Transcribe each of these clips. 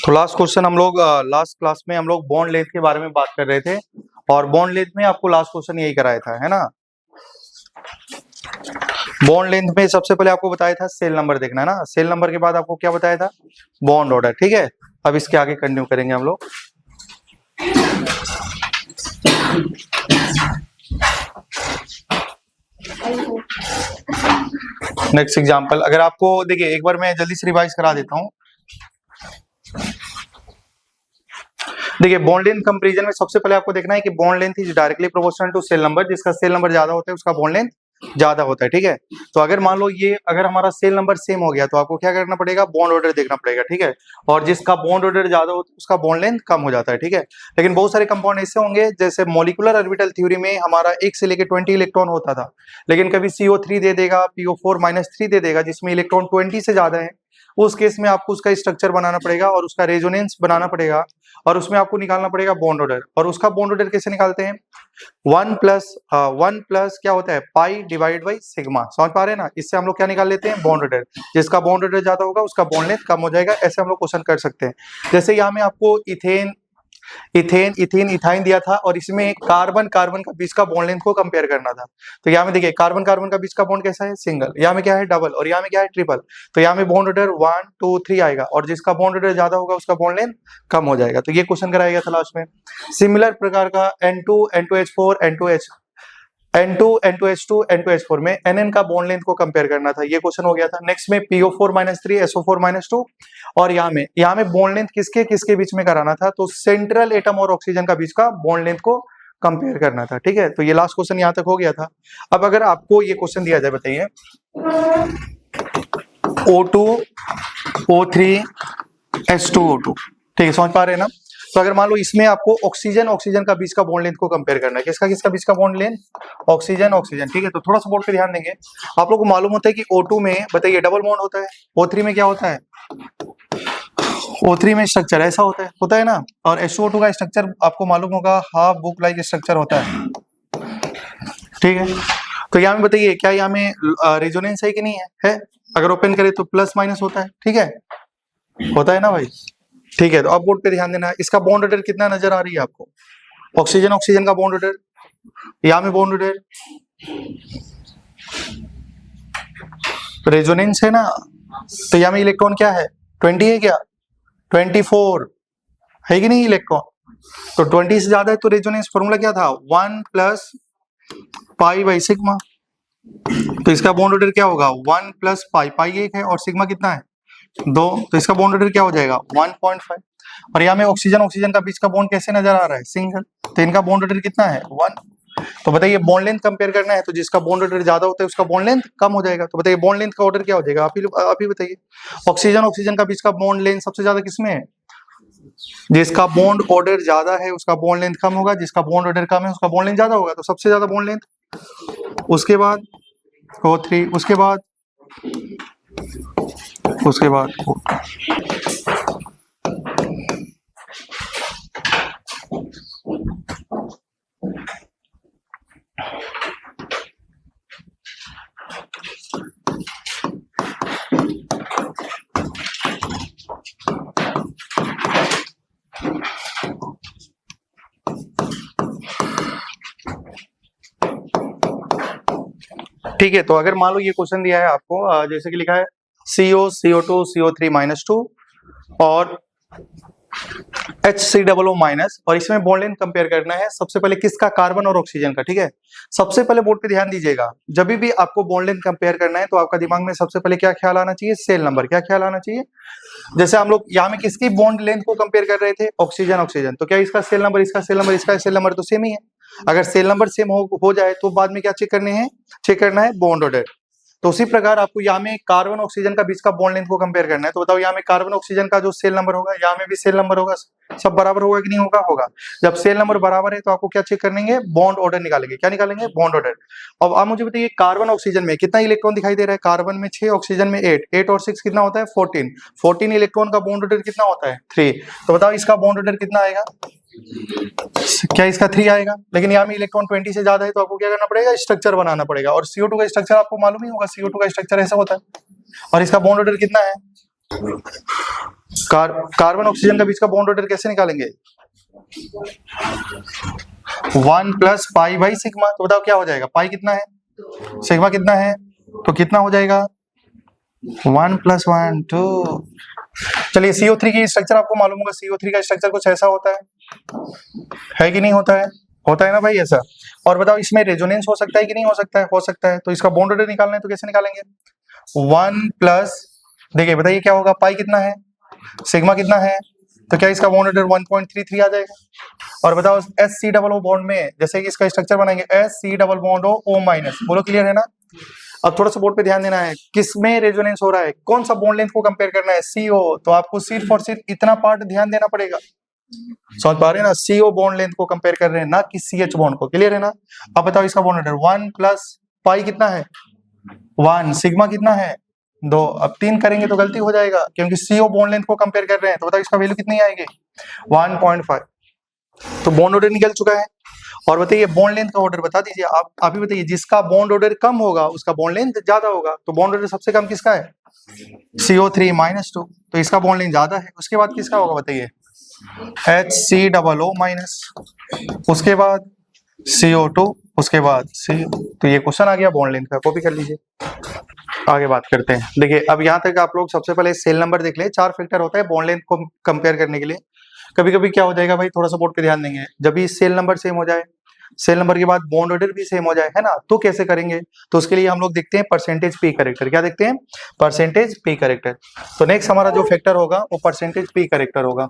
तो last question हम लोग लास्ट क्लास में हम लोग बॉन्ड लेंथ के बारे में बात कर रहे थे और बॉन्ड लेंथ में आपको लास्ट क्वेश्चन यही कराया था, है ना। बॉन्ड लेंथ में सबसे पहले आपको बताया था सेल नंबर देखना है ना, सेल नंबर के बाद आपको क्या बताया था, बॉन्ड ऑर्डर। ठीक है, अब इसके आगे कंटिन्यू करेंगे हम लोग। नेक्स्ट एग्जांपल, अगर आपको देखिए एक बार मैं जल्दी से रिवाइज करा देता हूं। देखिए बॉन्ड लेंथ कंपैरिजन में सबसे पहले आपको देखना है कि bond length is directly proportional to cell number. जिसका सेल नंबर ज्यादा होता है उसका बॉन्ड लेंथ ज्यादा होता है। ठीक है, तो अगर मान लो ये अगर हमारा सेल नंबर सेम हो गया तो आपको क्या करना पड़ेगा, बॉन्ड ऑर्डर देखना पड़ेगा। ठीक है, और जिसका बॉन्ड ऑर्डर ज्यादा हो उसका बॉन्ड लेंथ कम हो जाता है। ठीक है, लेकिन बहुत सारे कंपाउंड ऐसे होंगे जैसे मॉलिक्यूलर ऑर्बिटल थ्योरी में हमारा 1 से लेकर 20 इलेक्ट्रॉन होता था, लेकिन कभी CO3 दे देगा, PO4-3 दे देगा जिसमें इलेक्ट्रॉन 20 से ज्यादा है। उस केस में आपको उसका स्ट्रक्चर बनाना पड़ेगा और उसका रेजोनेंस बनाना पड़ेगा और उसमें आपको निकालना पड़ेगा बॉन्ड ऑर्डर। और उसका बॉन्ड ऑर्डर कैसे निकालते हैं, 1 प्लस क्या होता है, पाई डिवाइड बाई सिग्मा। समझ पा रहे हैं ना, इससे हम लोग क्या निकाल लेते हैं, बॉन्ड ऑर्डर। जिसका बॉन्ड ऑर्डर ज्यादा होगा उसका बॉन्ड लेंथ कम हो जाएगा। ऐसे हम लोग क्वेश्चन कर सकते हैं। जैसे यहाँ में आपको इथाइन दिया था और इसमें कार्बन कार्बन का बीच का बॉन्ड लेंथ को कंपेयर करना था। तो यहाँ में देखिए कार्बन कार्बन का बीच का बॉन्ड कैसा है, सिंगल। यहाँ में क्या है, डबल। और यहाँ में क्या है, ट्रिपल। तो यहाँ में बॉन्ड ऑर्डर 1 2 3 आएगा और जिसका बॉन्ड ऑर्डर ज्यादा होगा उसका बॉन्ड लेंथ कम हो जाएगा। तो ये क्वेश्चन कराया गया था लास्ट में। सिमिलर प्रकार का N2 N2H4 N2H2 में NN का बॉन्ड लेंथ को कंपेयर करना था, ये क्वेश्चन हो गया था। नेक्स्ट में PO4-3 SO4-2 और यहाँ में बॉन्ड लेंथ किसके किसके बीच में कराना था, तो सेंट्रल एटम और ऑक्सीजन का बीच का बॉन्ड लेंथ को कंपेयर करना था। ठीक है, तो ये लास्ट क्वेश्चन यहाँ तक हो गया था। अब अगर आपको ये क्वेश्चन दिया जाए, बताइए O2 O3 H2O2, ठीक है, समझ पा रहे हैं ना। तो अगर मान लो इसमें आपको ऑक्सीजन का बीच का बॉन्ड लेंथ को कंपेयर करना है, किसका बीच का बॉन्ड लेंथ, ऑक्सीजन। ठीक है, तो थोड़ा सा बोर्ड पे ध्यान देंगे। आप लोग को मालूम होता है कि O2 में बताइए डबल बॉन्ड होता है, O3 में क्या होता है, O3 में स्ट्रक्चर ऐसा होता है ना। और H2O2 का स्ट्रक्चर आपको मालूम होगा, हाफ बुक लाइक स्ट्रक्चर होता है। ठीक है, तो यहाँ में बताइए क्या यहाँ में रेजोनेंस है कि नहीं है? अगर ओपन करें तो प्लस माइनस होता है। ठीक है, होता है ना भाई। ठीक है, तो अब बोर्ड पे ध्यान देना। इसका बॉन्ड ऑर्डर कितना नजर आ रही है आपको, ऑक्सीजन का बॉन्ड ऑर्डर, यहाँ में बॉन्ड ऑर्डर रेजोनेंस है ना। तो यहाँ में इलेक्ट्रॉन क्या है, 20 है क्या, 24 है कि नहीं इलेक्ट्रॉन। तो 20 से ज्यादा है तो रेजोनेंस फॉर्मूला क्या था, 1 प्लस पाई बाई सिग्मा। तो इसका बॉन्ड ऑर्डर क्या होगा, 1 प्लस पाई, पाई 1 है और सिग्मा कितना है 2, तो इसका बॉन्ड ऑर्डर क्या हो जाएगा 1.5। और यहाँ में ऑक्सीजन का बीच का बॉन्ड कैसे नजर आ रहा है, सिंगल। तो इनका बॉन्ड ऑर्डर कितना है 1। तो बताइए बॉन्ड लेंथ कंपेयर करना है तो जिसका बॉन्ड ऑर्डर ज्यादा होता है उसका बॉन्ड लेंथ कम हो जाएगा। तो बताइए बॉन्ड लेंथ का ऑर्डर क्या हो जाएगा, आप ही बताइए। ऑक्सीजन का बीच का बॉन्ड लेंथ सबसे ज्यादा किसमें है, जिसका बॉन्ड ऑर्डर ज्यादा है उसका बॉन्ड लेंथ कम होगा, जिसका बॉन्ड ऑर्डर कम है उसका बॉन्ड लेंथ ज्यादा होगा। तो सबसे ज्यादा बॉन्ड लेंथ, उसके बाद O3, उसके बाद ठीक है। तो अगर मान लो ये क्वेश्चन दिया है आपको, जैसे कि लिखा है CO CO2 CO3-2 और HCOO- और इसमें बॉन्ड लेंथ कंपेयर करना है सबसे पहले किसका, कार्बन और ऑक्सीजन का। ठीक है, सबसे पहले बोर्ड पे ध्यान दीजिएगा, जब भी आपको बॉन्ड लेंथ कंपेयर करना है तो आपका दिमाग में सबसे पहले क्या ख्याल आना चाहिए, सेल नंबर। क्या ख्याल आना चाहिए, जैसे हम लोग यहाँ में किसकी बॉन्ड लेंथ को कंपेयर कर रहे थे, ऑक्सीजन। तो क्या इसका सेल नंबर, इसका सेल नंबर तो सेम ही है। अगर सेल नंबर सेम हो जाए तो बाद में क्या चेक करना है बॉन्ड ऑर्डर। तो उसी प्रकार आपको यहाँ में कार्बन ऑक्सीजन का बीच का बॉन्ड लेंथ को कंपेयर करना है। तो बताओ यहाँ में कार्बन ऑक्सीजन का जो सेल नंबर होगा, यहाँ में भी सेल नंबर होगा, सब बराबर होगा कि नहीं होगा। जब सेल नंबर बराबर है तो आपको क्या चेक करेंगे, बॉन्ड ऑर्डर निकालेंगे। क्या निकालेंगे, बॉन्ड ऑर्डर। अब आप मुझे बताइए कार्बन ऑक्सीजन में कितना इलेक्ट्रॉन दिखाई दे रहा है, कार्बन में 6, ऑक्सीजन में 8 और 6 कितना होता है 14 इलेक्ट्रॉन का बॉन्ड ऑर्डर कितना होता है 3। तो बताओ इसका बॉन्ड ऑर्डर कितना आएगा, क्या इसका 3 आएगा। लेकिन यहाँ में इलेक्ट्रॉन 20 से ज्यादा है तो आपको क्या करना पड़ेगा, स्ट्रक्चर बनाना पड़ेगा। और CO2 का स्ट्रक्चर आपको मालूम ही होगा, CO2 का स्ट्रक्चर ऐसा होता है। और इसका बॉन्ड ऑर्डर कितना है, कार्बन ऑक्सीजन का बीच का बॉन्ड ऑर्डर कैसे निकालेंगे? 1 प्लस पाई बाई सिग्मा। तो बताओ क्या हो जाएगा? पाई कितना है, सिग्मा कितना है, तो कितना हो जाएगा? 1 प्लस 1 2। चलिए CO3 की स्ट्रक्चर आपको मालूम होगा, CO3 का स्ट्रक्चर कुछ ऐसा होता है कि नहीं होता है? होता है ना भाई ऐसा। और बताओ इसमें रेजोनेंस हो सकता है कि नहीं हो सकता है? हो सकता है। तो इसका बॉन्ड ऑर्डर निकालना है तो कैसे निकालेंगे? 1 प्लस, देखिए बताइए क्या होगा, पाई कितना है, सिग्मा कितना है, तो क्या इसका बॉन्ड ऑर्डर 1.33 आ जाएगा। और बताओ SC डबल O बॉन्ड में जैसे कि इसका स्ट्रक्चर बनाएंगे SC double bond O minus, बोलो क्लियर है ना। अब थोड़ा सा बोर्ड पे ध्यान देना है, किसमें रेजोनेंस हो रहा है, कौन सा बॉन्ड लेंथ को कंपेयर करना है, CO। तो आपको सिर्फ और सिर्फ इतना पार्ट ध्यान देना पड़ेगा, समझ पा रहे हैं ना, CO बॉन्ड लेंथ को कंपेयर कर रहे हैं, ना कि CH बॉन्ड को, क्लियर है ना। अब बताओ इसका बॉन्ड ऑर्डर 1 प्लस पाई कितना है 1, सिग्मा कितना है 2। अब 3 करेंगे तो गलती हो जाएगा क्योंकि CO बॉन्ड लेंथ को कंपेयर कर रहे हैं। तो बताओ इसका वैल्यू कितनी आएगी 1.5। तो बॉन्ड ऑर्डर निकल चुका है। और बताइए बॉन्ड लेंथ का ऑर्डर बता दीजिए, आप ही बताइए, जिसका बॉन्ड ऑर्डर कम होगा उसका बॉन्ड लेंथ ज्यादा होगा। तो बॉन्ड ऑर्डर सबसे कम किसका है? CO3 -2, तो इसका बॉन्ड लेंथ ज्यादा है। उसके बाद किसका होगा बताइए? HCOO माइनस, उसके बाद CO2, उसके बाद C। तो ये क्वेश्चन आ गया बॉन्ड लेंथ का, कॉपी कर लीजिए। आगे बात करते हैं। देखिए अब यहाँ तक आप लोग सबसे पहले सेल नंबर देख ले। 4 फैक्टर होता है बॉन्ड लेंथ को कंपेयर करने के लिए। कभी कभी क्या हो जाएगा भाई, थोड़ा सा बोर्ड पे ध्यान देंगे, जब भी सेल नंबर सेम हो जाए, सेल नंबर के बाद बॉन्ड ऑर्डर भी सेम हो जाए, है ना, तो कैसे करेंगे? तो उसके लिए हम लोग देखते हैं परसेंटेज पी कैरेक्टर। क्या देखते हैं? Percentage P character. तो नेक्स्ट हमारा जो फैक्टर होगा वो परसेंटेज पी कैरेक्टर होगा।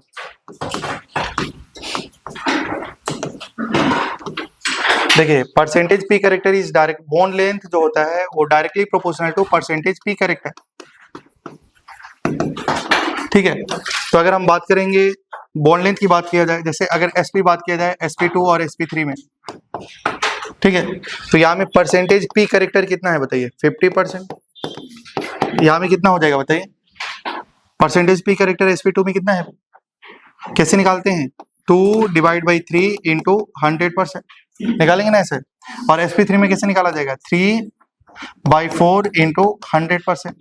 देखिए percentage P character is direct, bond length जो होता है वो directly proportional to percentage P character, ठीक है। तो अगर हम बात करेंगे बॉन्ड लेंथ की बात किया जाए, जैसे अगर sp बात किया जाए sp2 और sp3 में, ठीक है, तो यहाँ में परसेंटेज पी कैरेक्टर कितना है बताइए? 50%। यहाँ में कितना हो जाएगा बताइए? परसेंटेज पी कैरेक्टर sp2 में कितना है, कैसे निकालते हैं? 2 डिवाइड बाई 3 इंटू 100% निकालेंगे ना ऐसे। और sp3 में कैसे निकाला जाएगा? 3/4 इंटू 100%।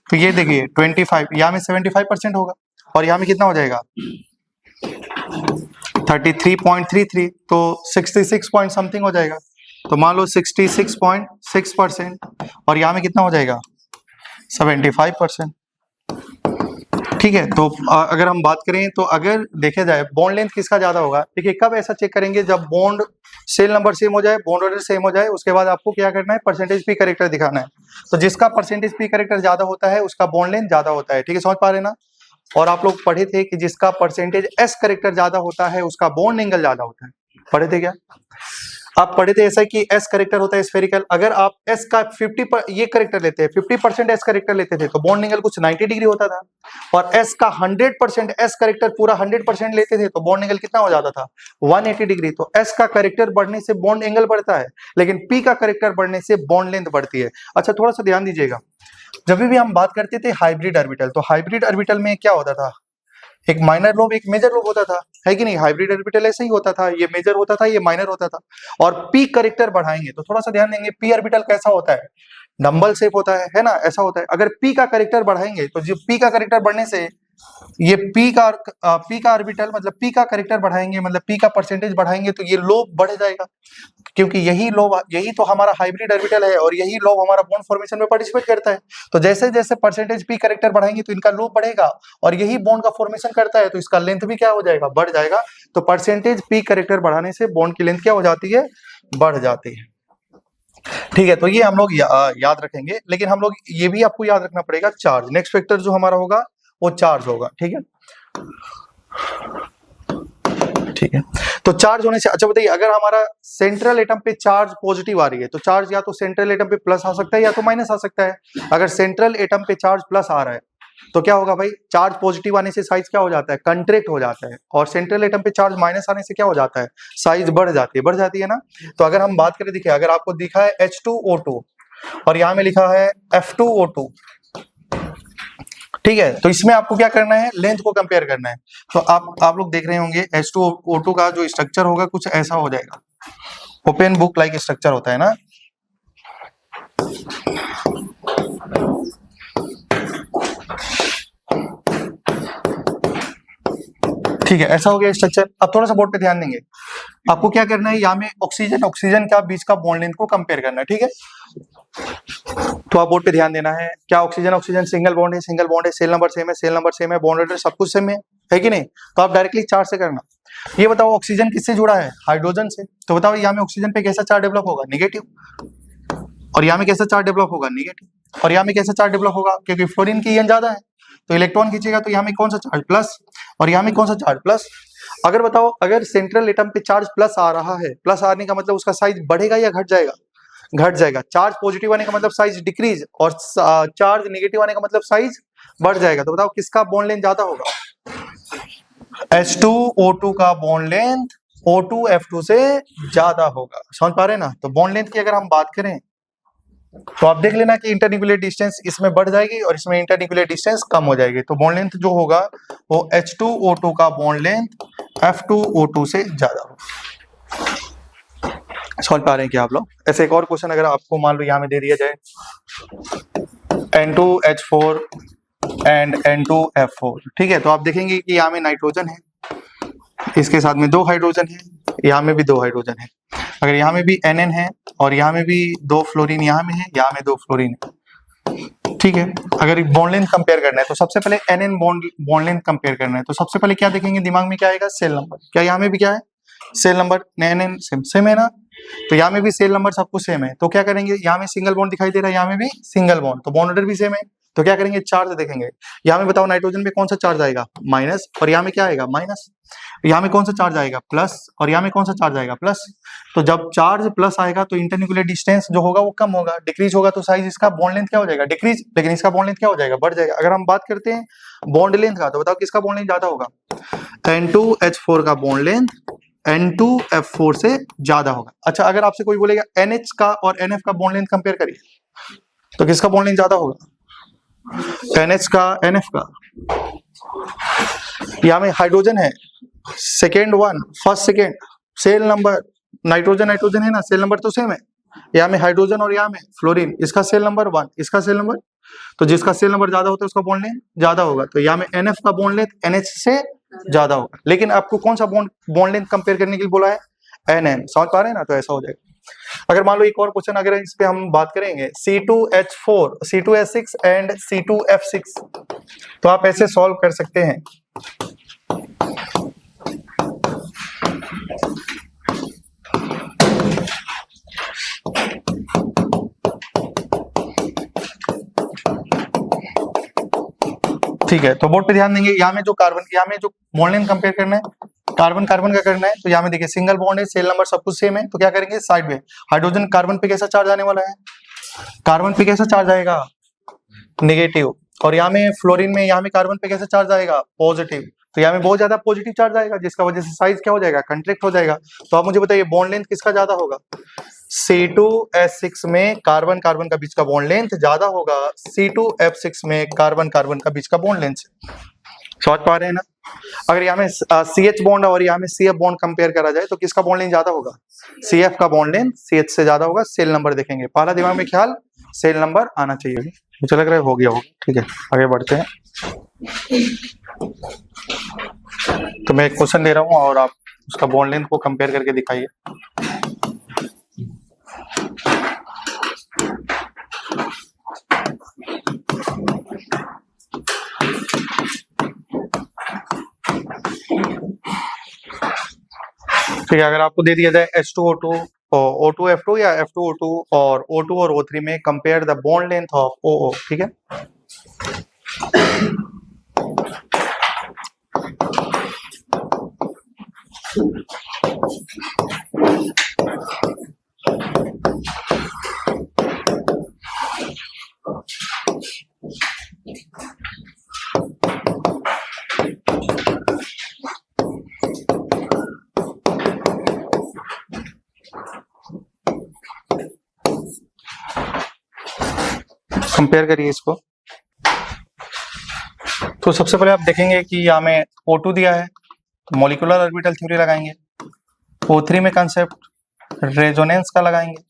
तो ये देखिए 25, यहाँ में 75% होगा और यहाँ में कितना हो जाएगा? 33.33, तो 66 पॉइंट समथिंग हो जाएगा। तो मान लो 66.6% और यहाँ में कितना हो जाएगा? 75%, ठीक है। तो अगर हम बात करें तो अगर देखा जाए बॉन्ड लेंथ किसका ज्यादा होगा, देखिए कब ऐसा चेक करेंगे? जब बॉन्ड सेल नंबर सेम हो जाए, बॉन्ड ऑर्डर सेम हो जाए, उसके बाद आपको क्या करना है? परसेंटेज पी कैरेक्टर दिखाना है। तो जिसका परसेंटेज पी कैरेक्टर ज्यादा होता है उसका बॉन्ड लेंथ ज्यादा होता है, ठीक है, समझ पा रहे हैं ना। और आप लोग पढ़े थे कि जिसका परसेंटेज एस कैरेक्टर ज्यादा होता है उसका बॉन्ड एंगल ज्यादा होता है, पढ़े थे क्या? आप पढ़े थे ऐसा कि एस कैरेक्टर होता है स्फेरिकल। अगर आप एस का 50 ये कैरेक्टर लेते हैं, 50% एस कैरेक्टर लेते थे तो बॉन्ड एंगल कुछ 90 डिग्री होता था। और एस का 100% एस कैरेक्टर पूरा 100% लेते थे तो बॉन्ड एंगल कितना हो जाता था? 180 डिग्री। तो एस का कैरेक्टर बढ़ने से बॉन्ड एंगल बढ़ता है, लेकिन पी का कैरेक्टर बढ़ने से बॉन्ड लेंथ बढ़ती है। अच्छा थोड़ा सा ध्यान दीजिएगा, जब भी हम बात करते थे हाइब्रिड ऑर्बिटल, तो हाइब्रिड ऑर्बिटल में क्या होता था? एक माइनर लोब एक मेजर लोब होता था, है कि नहीं? हाइब्रिड ऑर्बिटल ऐसे ही होता था, ये मेजर होता था, ये माइनर होता था। और पी कैरेक्टर बढ़ाएंगे तो थोड़ा सा ध्यान देंगे, पी ऑर्बिटल कैसा होता है? डंबल शेप होता है ना, ऐसा होता है। अगर पी का कैरेक्टर बढ़ाएंगे तो जो पी का कैरेक्टर बढ़ने से ये पी का ऑर्बिटल मतलब पी का कैरेक्टर बढ़ाएंगे, मतलब पी का परसेंटेज बढ़ाएंगे तो ये लोब बढ़ जाएगा, क्योंकि यही तो हमारा हाइब्रिड ऑर्बिटल है और यही लोब हमारा बॉन्ड फॉर्मेशन में पार्टिसिपेट करता है। तो जैसे जैसे परसेंटेज पी कैरेक्टर बढ़ाएंगे तो इनका लोब बढ़ेगा और यही बॉन्ड का फॉर्मेशन करता है, तो इसका लेंथ भी क्या हो जाएगा? बढ़ जाएगा। तो परसेंटेज पी कैरेक्टर बढ़ाने से बॉन्ड की लेंथ क्या हो जाती है? बढ़ जाती है, ठीक है। तो ये हम लोग याद रखेंगे, लेकिन हम लोग ये भी आपको याद रखना पड़ेगा चार्ज। नेक्स्ट फैक्टर जो हमारा होगा वो चार्ज होगा, ठीक है, ठीक है। तो चार्ज होने से, अच्छा बताइए, अगर हमारा सेंट्रल एटम पे चार्ज पॉजिटिव आ रही है तो चार्ज या तो सेंट्रल एटम पे प्लस आ सकता है या तो माइनस आ सकता है। अगर सेंट्रल एटम पे चार्ज प्लस आ रहा है तो क्या होगा भाई? चार्ज पॉजिटिव आने से साइज क्या हो जाता है? कंट्रैक्ट हो जाता है। और सेंट्रल एटम पे चार्ज माइनस आने से क्या हो जाता है? साइज बढ़ जाती है ना। तो अगर हम बात करें, देखिए अगर आपको दिखा है H2O2 और यहाँ में लिखा है F2O2, ठीक है, तो इसमें आपको क्या करना है? लेंथ को कंपेयर करना है। तो आप लोग देख रहे होंगे H2O2 का जो स्ट्रक्चर होगा कुछ ऐसा हो जाएगा, ओपन बुक लाइक स्ट्रक्चर होता है ना। ठीक है, ऐसा हो गया स्ट्रक्चर। अब थोड़ा सा बोर्ड पे ध्यान देंगे, आपको क्या करना है, यहाँ में ऑक्सीजन ऑक्सीजन का बीच का बॉन्ड लेंथ को कंपेयर करना है, ठीक है। तो आप बोर्ड पे ध्यान देना है, क्या ऑक्सीजन ऑक्सीजन सिंगल बॉन्ड है, सिंगल बॉन्ड है, सेल नंबर सेम है, सेल नंबर सेम है, बॉन्ड ऑर्डर सब कुछ सेम है कि नहीं। तो आप डायरेक्टली चार्ज से करना। ये बताओ ऑक्सीजन किससे जुड़ा है, हाइड्रोजन से। तो बताओ यहाँ में ऑक्सीजन पे कैसा चार्ज डेवलप होगा, निगेटिव, और यहाँ में कैसा चार्ज डेवलप होगा, निगेटिव, और यहाँ में कैसा चार्ज डेवलप होगा, क्योंकि फ्लोरीन की ईएन ज्यादा है तो इलेक्ट्रॉन खींचेगा, तो यहाँ में कौन सा चार्ज, प्लस, और यहाँ में कौन सा चार्ज, प्लस। अगर बताओ अगर सेंट्रल एटम पे चार्ज प्लस आ रहा है, प्लस आने का मतलब उसका साइज बढ़ेगा या घट जाएगा, घट जाएगा। चार्ज पॉजिटिव आने का मतलब साइज डिक्रीज, और चार्ज नेगेटिव आने का मतलब साइज बढ़ जाएगा। तो बताओ किसका बॉन्ड लेंथ ज्यादा होगा, H2O2 का बॉन्ड लेंथ O2F2 से ज्यादा होगा। समझ पा रहे हैं ना। तो बॉन्ड लेंथ की अगर हम बात करें तो आप देख लेना कि इंटरन्यूक्लियर डिस्टेंस इसमें बढ़ जाएगी और इसमें इंटरन्यूक्लियर डिस्टेंस कम हो जाएगी। तो बॉन्ड लेंथ जो होगा वो H2O2 का बॉन्ड लेंथ F2O2 से ज्यादा होगा। समझ पा रहे हैं क्या आप लोग। ऐसे एक और क्वेश्चन अगर आपको मान लो यहाँ में दे दिया जाए, N2H4 एंड N2F4, ठीक है। तो आप देखेंगे कि यहाँ में नाइट्रोजन है, इसके साथ में 2 हाइड्रोजन है, यहाँ में भी 2 हाइड्रोजन है। अगर यहाँ में भी NN है और यहाँ में भी 2 फ्लोरीन यहाँ में है, यहाँ में 2 फ्लोरीन है, ठीक है। अगर बॉन्ड लेंथ कंपेयर करना है तो सबसे पहले NN बॉन्ड लेंथ कंपेयर करना है, तो सबसे पहले क्या देखेंगे, दिमाग में क्या आएगा, सेल नंबर। क्या यहाँ में भी क्या है, सेल नंबर, NN सेम है ना। तो यहाँ में भी सेल नंबर सब कुछ सेम है, तो क्या करेंगे, यहाँ में सिंगल बॉन्ड दिखाई दे रहा है, यहाँ में भी सिंगल बॉन्ड, तो बॉन्ड ऑर्डर भी सेम है। तो क्या करेंगे, चार्ज देखेंगे। यहाँ में बताओ नाइट्रोजन पे कौन सा चार्ज आएगा, माइनस, और यहाँ में क्या आएगा, माइनस। यहाँ में कौन सा चार्ज आएगा, प्लस, और यहाँ में कौन सा चार्ज आएगा, प्लस। तो जब चार्ज प्लस आएगा तो इंटरन्यूक्लियर डिस्टेंस जो होगा वो कम होगा, डिक्रीज होगा, तो साइज इसका बॉन्ड लेंथ क्या हो जाएगा, डिक्रीज, लेकिन इसका बॉन्ड लेंथ क्या हो जाएगा, बढ़ जाएगा। अगर हम बात करते हैं बॉन्ड लेंथ का, तो बताओ किसका बॉन्ड लेंथ ज्यादा होगा, N2H4 का बॉन्ड लेंथ N2F4 से ज्यादा होगा। अच्छा, अगर आपसे कोई बोलेगा NH का और NF का बॉन्ड लेंथ कंपेयर करिए, तो किसका बॉन्ड लेंथ ज्यादा होगा, NH का, NF का। यहाँ में हाइड्रोजन है, second one, first second, cell number, nitrogen nitrogen है ना, सेल नंबर तो सेम है। यहाँ में हाइड्रोजन और यहाँ में फ्लोरीन, इसका सेल नंबर 1, इसका सेल नंबर, तो जिसका सेल नंबर ज्यादा होता है उसका बॉन्ड लेंथ ज्यादा होगा। तो यहाँ में NF का बॉन्ड लेंथ NH से ज्यादा होगा। लेकिन आपको कौन सा बॉन्ड लेंथ कंपेयर करने के लिए बोला है, NN। समझ पा रहे हैं ना। तो ऐसा हो जाएगा। अगर मान लो एक और क्वेश्चन अगर इस पे हम बात करेंगे, C2H4, C2H6 एंड C2F6, तो आप ऐसे सॉल्व कर सकते हैं। ठीक है, तो बोर्ड पे ध्यान देंगे। यहाँ में जो कार्बन, यहाँ में जो बॉन्ड लेंथ कंपेयर करना है, कार्बन कार्बन का करना है, तो यहाँ में देखिए सिंगल बॉन्ड है, सेल नंबर सब कुछ सेम है, तो क्या करेंगे, साइड में हाइड्रोजन कार्बन पे कैसा चार्ज आने वाला है, कार्बन पे कैसा चार्ज आएगा, नेगेटिव, और यहाँ में फ्लोरीन में, यहाँ में कार्बन पे कैसा चार्ज आएगा, पॉजिटिव। तो यहाँ में बहुत ज्यादा पॉजिटिव चार्ज आएगा, जिसका वजह से साइज क्या हो जाएगा, कंट्रैक्ट हो जाएगा। तो आप मुझे बताइए बॉन्ड लेंथ किसका ज्यादा होगा, C2H6 में कार्बन कार्बन का बीच का बॉन्ड लेंथ ज्यादा होगा C2F6 में कार्बन कार्बन का बीच का बॉन्ड लेंथ। समझ पा रहे हैं ना। अगर यहाँ में CH बॉन्ड और यहाँ में CF बॉन्ड कंपेयर करा जाए तो किसका बॉन्ड लेंथ ज्यादा होगा, CF का बॉन्ड लेंथ CH से ज्यादा होगा। सेल नंबर देखेंगे, पहला दिमाग में ख्याल सेल नंबर आना चाहिए। मुझे लग रहा है हो गया होगा। ठीक है, आगे बढ़ते हैं। तो मैं एक क्वेश्चन दे रहा हूँ और आप उसका बॉन्ड लेंथ को कंपेयर करके दिखाइए। ठीक है, अगर आपको दे दिया जाए H2O2 और O2F2 या F2O2 और O2 और O3 में compare the bond length of OO, ठीक है। कंपेयर करिए इसको। तो सबसे पहले आप देखेंगे कि यहाँ में O2 दिया है तो मॉलिक्यूलर ऑर्बिटल थ्योरी लगाएंगे। O3 में कंसेप्ट रेजोनेंस का लगाएंगे।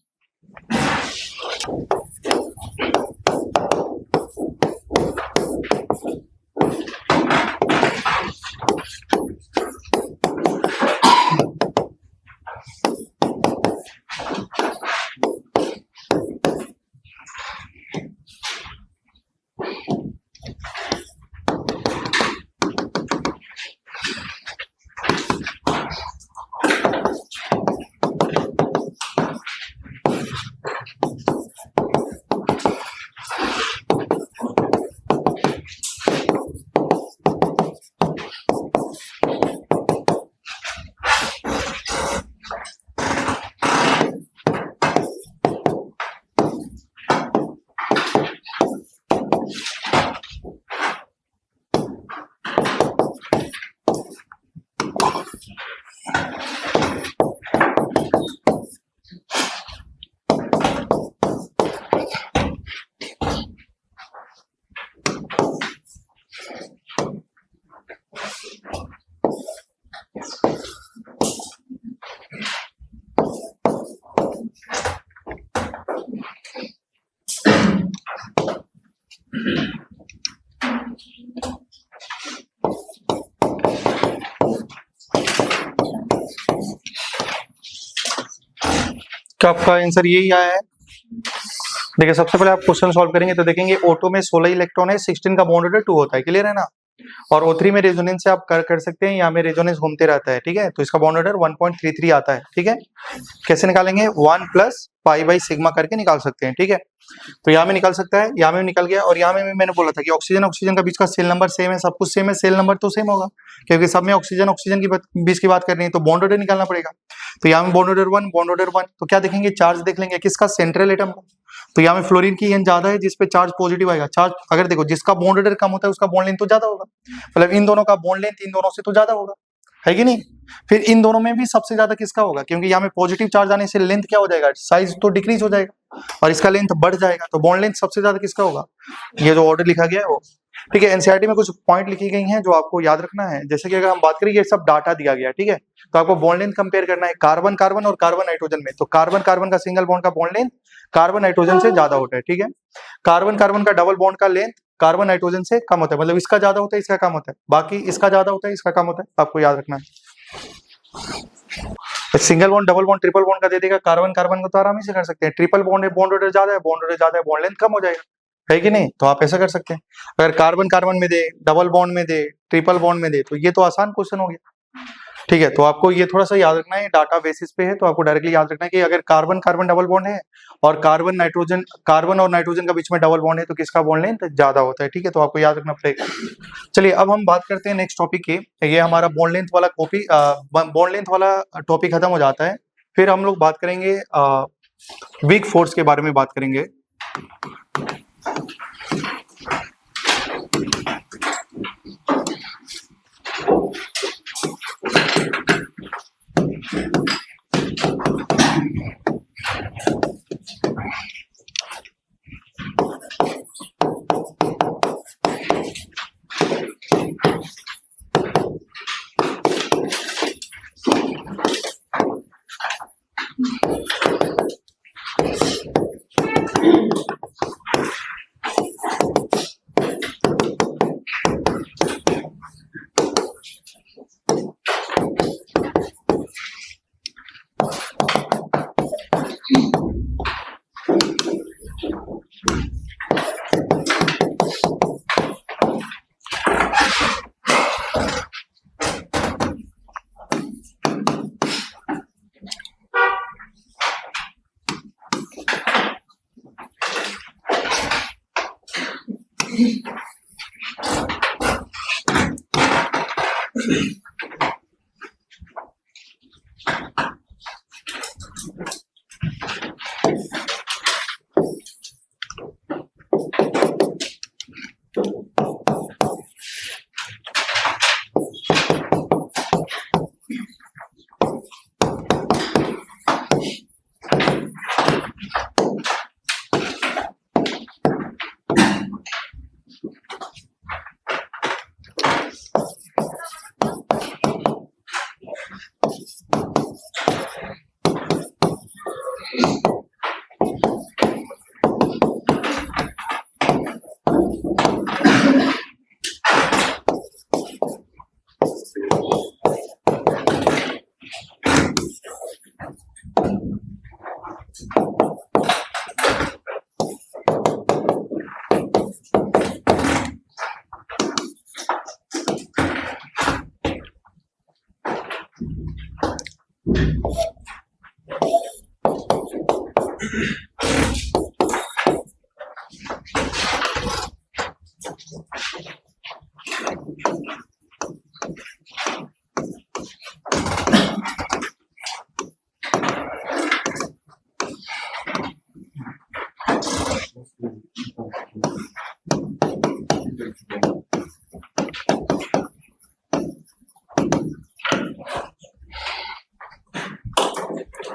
क्या आपका आंसर यही आया है? देखिए सबसे पहले आप क्वेश्चन सॉल्व करेंगे तो देखेंगे O2 में 16 इलेक्ट्रॉन है, 16 का बॉन्ड ऑर्डर 2 होता है, क्लियर है ना। और O3 में रेजोनेंस से आप कर सकते हैं, यहाँ में रेजोनेंस घूमते रहता है, ठीक है, तो इसका बॉन्ड ऑर्डर 1.33 आता है, ठीक है। कैसे निकालेंगे? 1 प्लस पाई बाई सिग्मा करके निकाल सकते हैं, ठीक है। तो यहाँ में निकाल सकता है, यहाँ में निकल गया। और यहाँ में भी मैंने बोला था कि ऑक्सीजन ऑक्सीजन का बीच का सेल नंबर सेम है, सब कुछ सेम है, सेल नंबर तो सेम होगा क्योंकि सब में ऑक्सीजन ऑक्सीजन की बीच की बात करनी है, तो बॉन्ड ऑर्डर निकालना पड़ेगा। तो यहाँ में बॉन्ड ऑर्डर 1 बॉन्ड ऑर्डर 1, तो क्या देखेंगे? चार्ज देख लेंगे किसका, सेंट्रल एटम का। तो यहाँ में फ्लोरीन की एन ज्यादा है जिसपे चार्ज पॉजिटिव आएगा। चार्ज अगर देखो जिसका बॉन्ड ऑर्डर कम होता है उसका बॉन्ड लेंथ तो ज्यादा होगा, मतलब इन दोनों का बॉन्ड लेंथ इन दोनों से तो ज्यादा होगा, है कि नहीं। फिर इन दोनों में भी सबसे ज्यादा किसका होगा, क्योंकि यहाँ में पॉजिटिव चार्ज आने से लेंथ क्या हो जाएगा, साइज तो डिक्रीज हो जाएगा और इसका लेंथ बढ़ जाएगा, तो बॉन्ड लेंथ सबसे ज्यादा किसका होगा, ये जो ऑर्डर लिखा गया है वो, ठीक है। एनसीईआरटी में कुछ पॉइंट लिखी गई हैं जो आपको याद रखना है। जैसे कि अगर हम बात करें, ये सब डाटा दिया गया, ठीक है, तो आपको बॉन्ड लेंथ कंपेयर करना है कार्बन कार्बन और कार्बन नाइट्रोजन में। तो कार्बन कार्बन का सिंगल बॉन्ड का बॉन्ड लेंथ कार्बन नाइट्रोजन से ज्यादा होता है, ठीक है। कार्बन कार्बन का डबल बॉन्ड का लेंथ कार्बन नाइट्रोजन से कम होता है, मतलब इसका ज्यादा होता है इसका कम होता है, बाकी इसका ज्यादा होता है इसका कम होता है, आपको याद रखना है। Single bond double bond triple bond का दे देगा, कार्बन कार्बन को तो आराम से कर सकते हैं। ट्रिपल बॉन्ड है, बॉन्ड ऑर्डर ज्यादा है, बॉन्ड ऑर्डर ज्यादा है, बॉन्ड लेंथ कम हो जाएगा, है कि नहीं। तो आप ऐसा कर सकते हैं, अगर कार्बन कार्बन में दे, डबल बॉन्ड में दे, ट्रिपल बॉन्ड में दे, तो ये तो आसान क्वेश्चन हो गया, ठीक है। तो आपको ये थोड़ा सा याद रखना है, डाटा बेसिस पे है, तो आपको डायरेक्टली याद रखना है कि अगर कार्बन कार्बन डबल बॉन्ड है और कार्बन और नाइट्रोजन का बीच में डबल बॉन्ड है तो किसका बॉन्ड लेंथ ज्यादा होता है, ठीक है। तो आपको याद रखना पड़ेगा। चलिए अब हम बात करते हैं नेक्स्ट टॉपिक की। ये हमारा बॉन्ड लेंथ वाला बॉन्ड लेंथ वाला टॉपिक खत्म हो जाता है, फिर हम लोग बात करेंगे वीक फोर्स के बारे में बात करेंगे।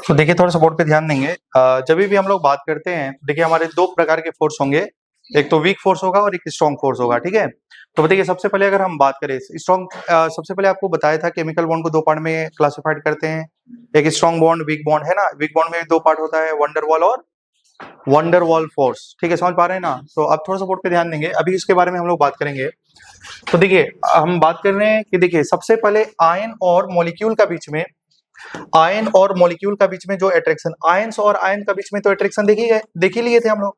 तो देखिए थोड़ा सा बोर्ड पे ध्यान देंगे। जब भी हम लोग बात करते हैं देखिए हमारे दो प्रकार के फोर्स होंगे, एक तो वीक फोर्स होगा और एक स्ट्रॉन्ग फोर्स होगा, ठीक है। तो बताइए सबसे पहले अगर हम बात करें स्ट्रॉन्ग, सबसे पहले आपको बताया था केमिकल बॉन्ड को दो पार्ट में क्लासिफाइड करते हैं, एक स्ट्रॉन्ग बॉन्ड वीक बॉन्ड है ना। वीक बॉन्ड में दो पार्ट होता है, वंडरवॉल और वंडर वॉल फोर्स, ठीक है, समझ पा रहे हैं ना। तो अब थोड़ा सा बोर्ड पे ध्यान देंगे, अभी इसके बारे में हम लोग बात करेंगे। तो देखिए हम बात कर रहे हैं कि देखिए सबसे पहले आयन और मॉलिक्यूल का बीच में, आयन और मॉलिक्यूल का बीच में जो अट्रैक्शन, आयंस और आयन का बीच में तो अट्रैक्शन देख ही लिए थे हम लोग।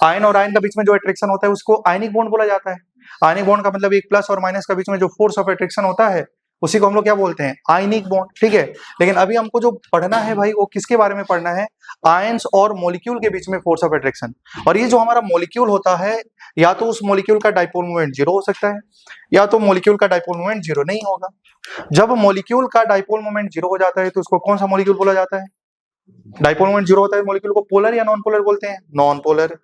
आयन और आयन का बीच में जो अट्रैक्शन होता है उसको आयनिक बॉन्ड बोला जाता है। आयनिक बॉन्ड का मतलब एक प्लस और माइनस का बीच में जो फोर्स ऑफ अट्रैक्शन होता है उसी को हम लोग क्या बोलते हैं, आयनिक बॉन्ड, ठीक है। लेकिन अभी हमको जो पढ़ना है भाई वो किसके बारे में पढ़ना है, आयंस और मॉलिक्यूल के बीच में फोर्स ऑफ अट्रैक्शन। और ये जो हमारा मॉलिक्यूल होता है, या तो उस मॉलिक्यूल का डाइपोल मोमेंट जीरो हो सकता है, या तो मॉलिक्यूल का डाइपोल मोमेंट जीरो नहीं होगा। जब मॉलिक्यूल का डाइपोल मोमेंट जीरो हो जाता है तो उसको कौन सा मॉलिक्यूल बोला जाता है, डाइपोल मोमेंट जीरो होता है मॉलिक्यूल को पोलर या नॉन पोलर बोलते हैं, नॉन पोलर।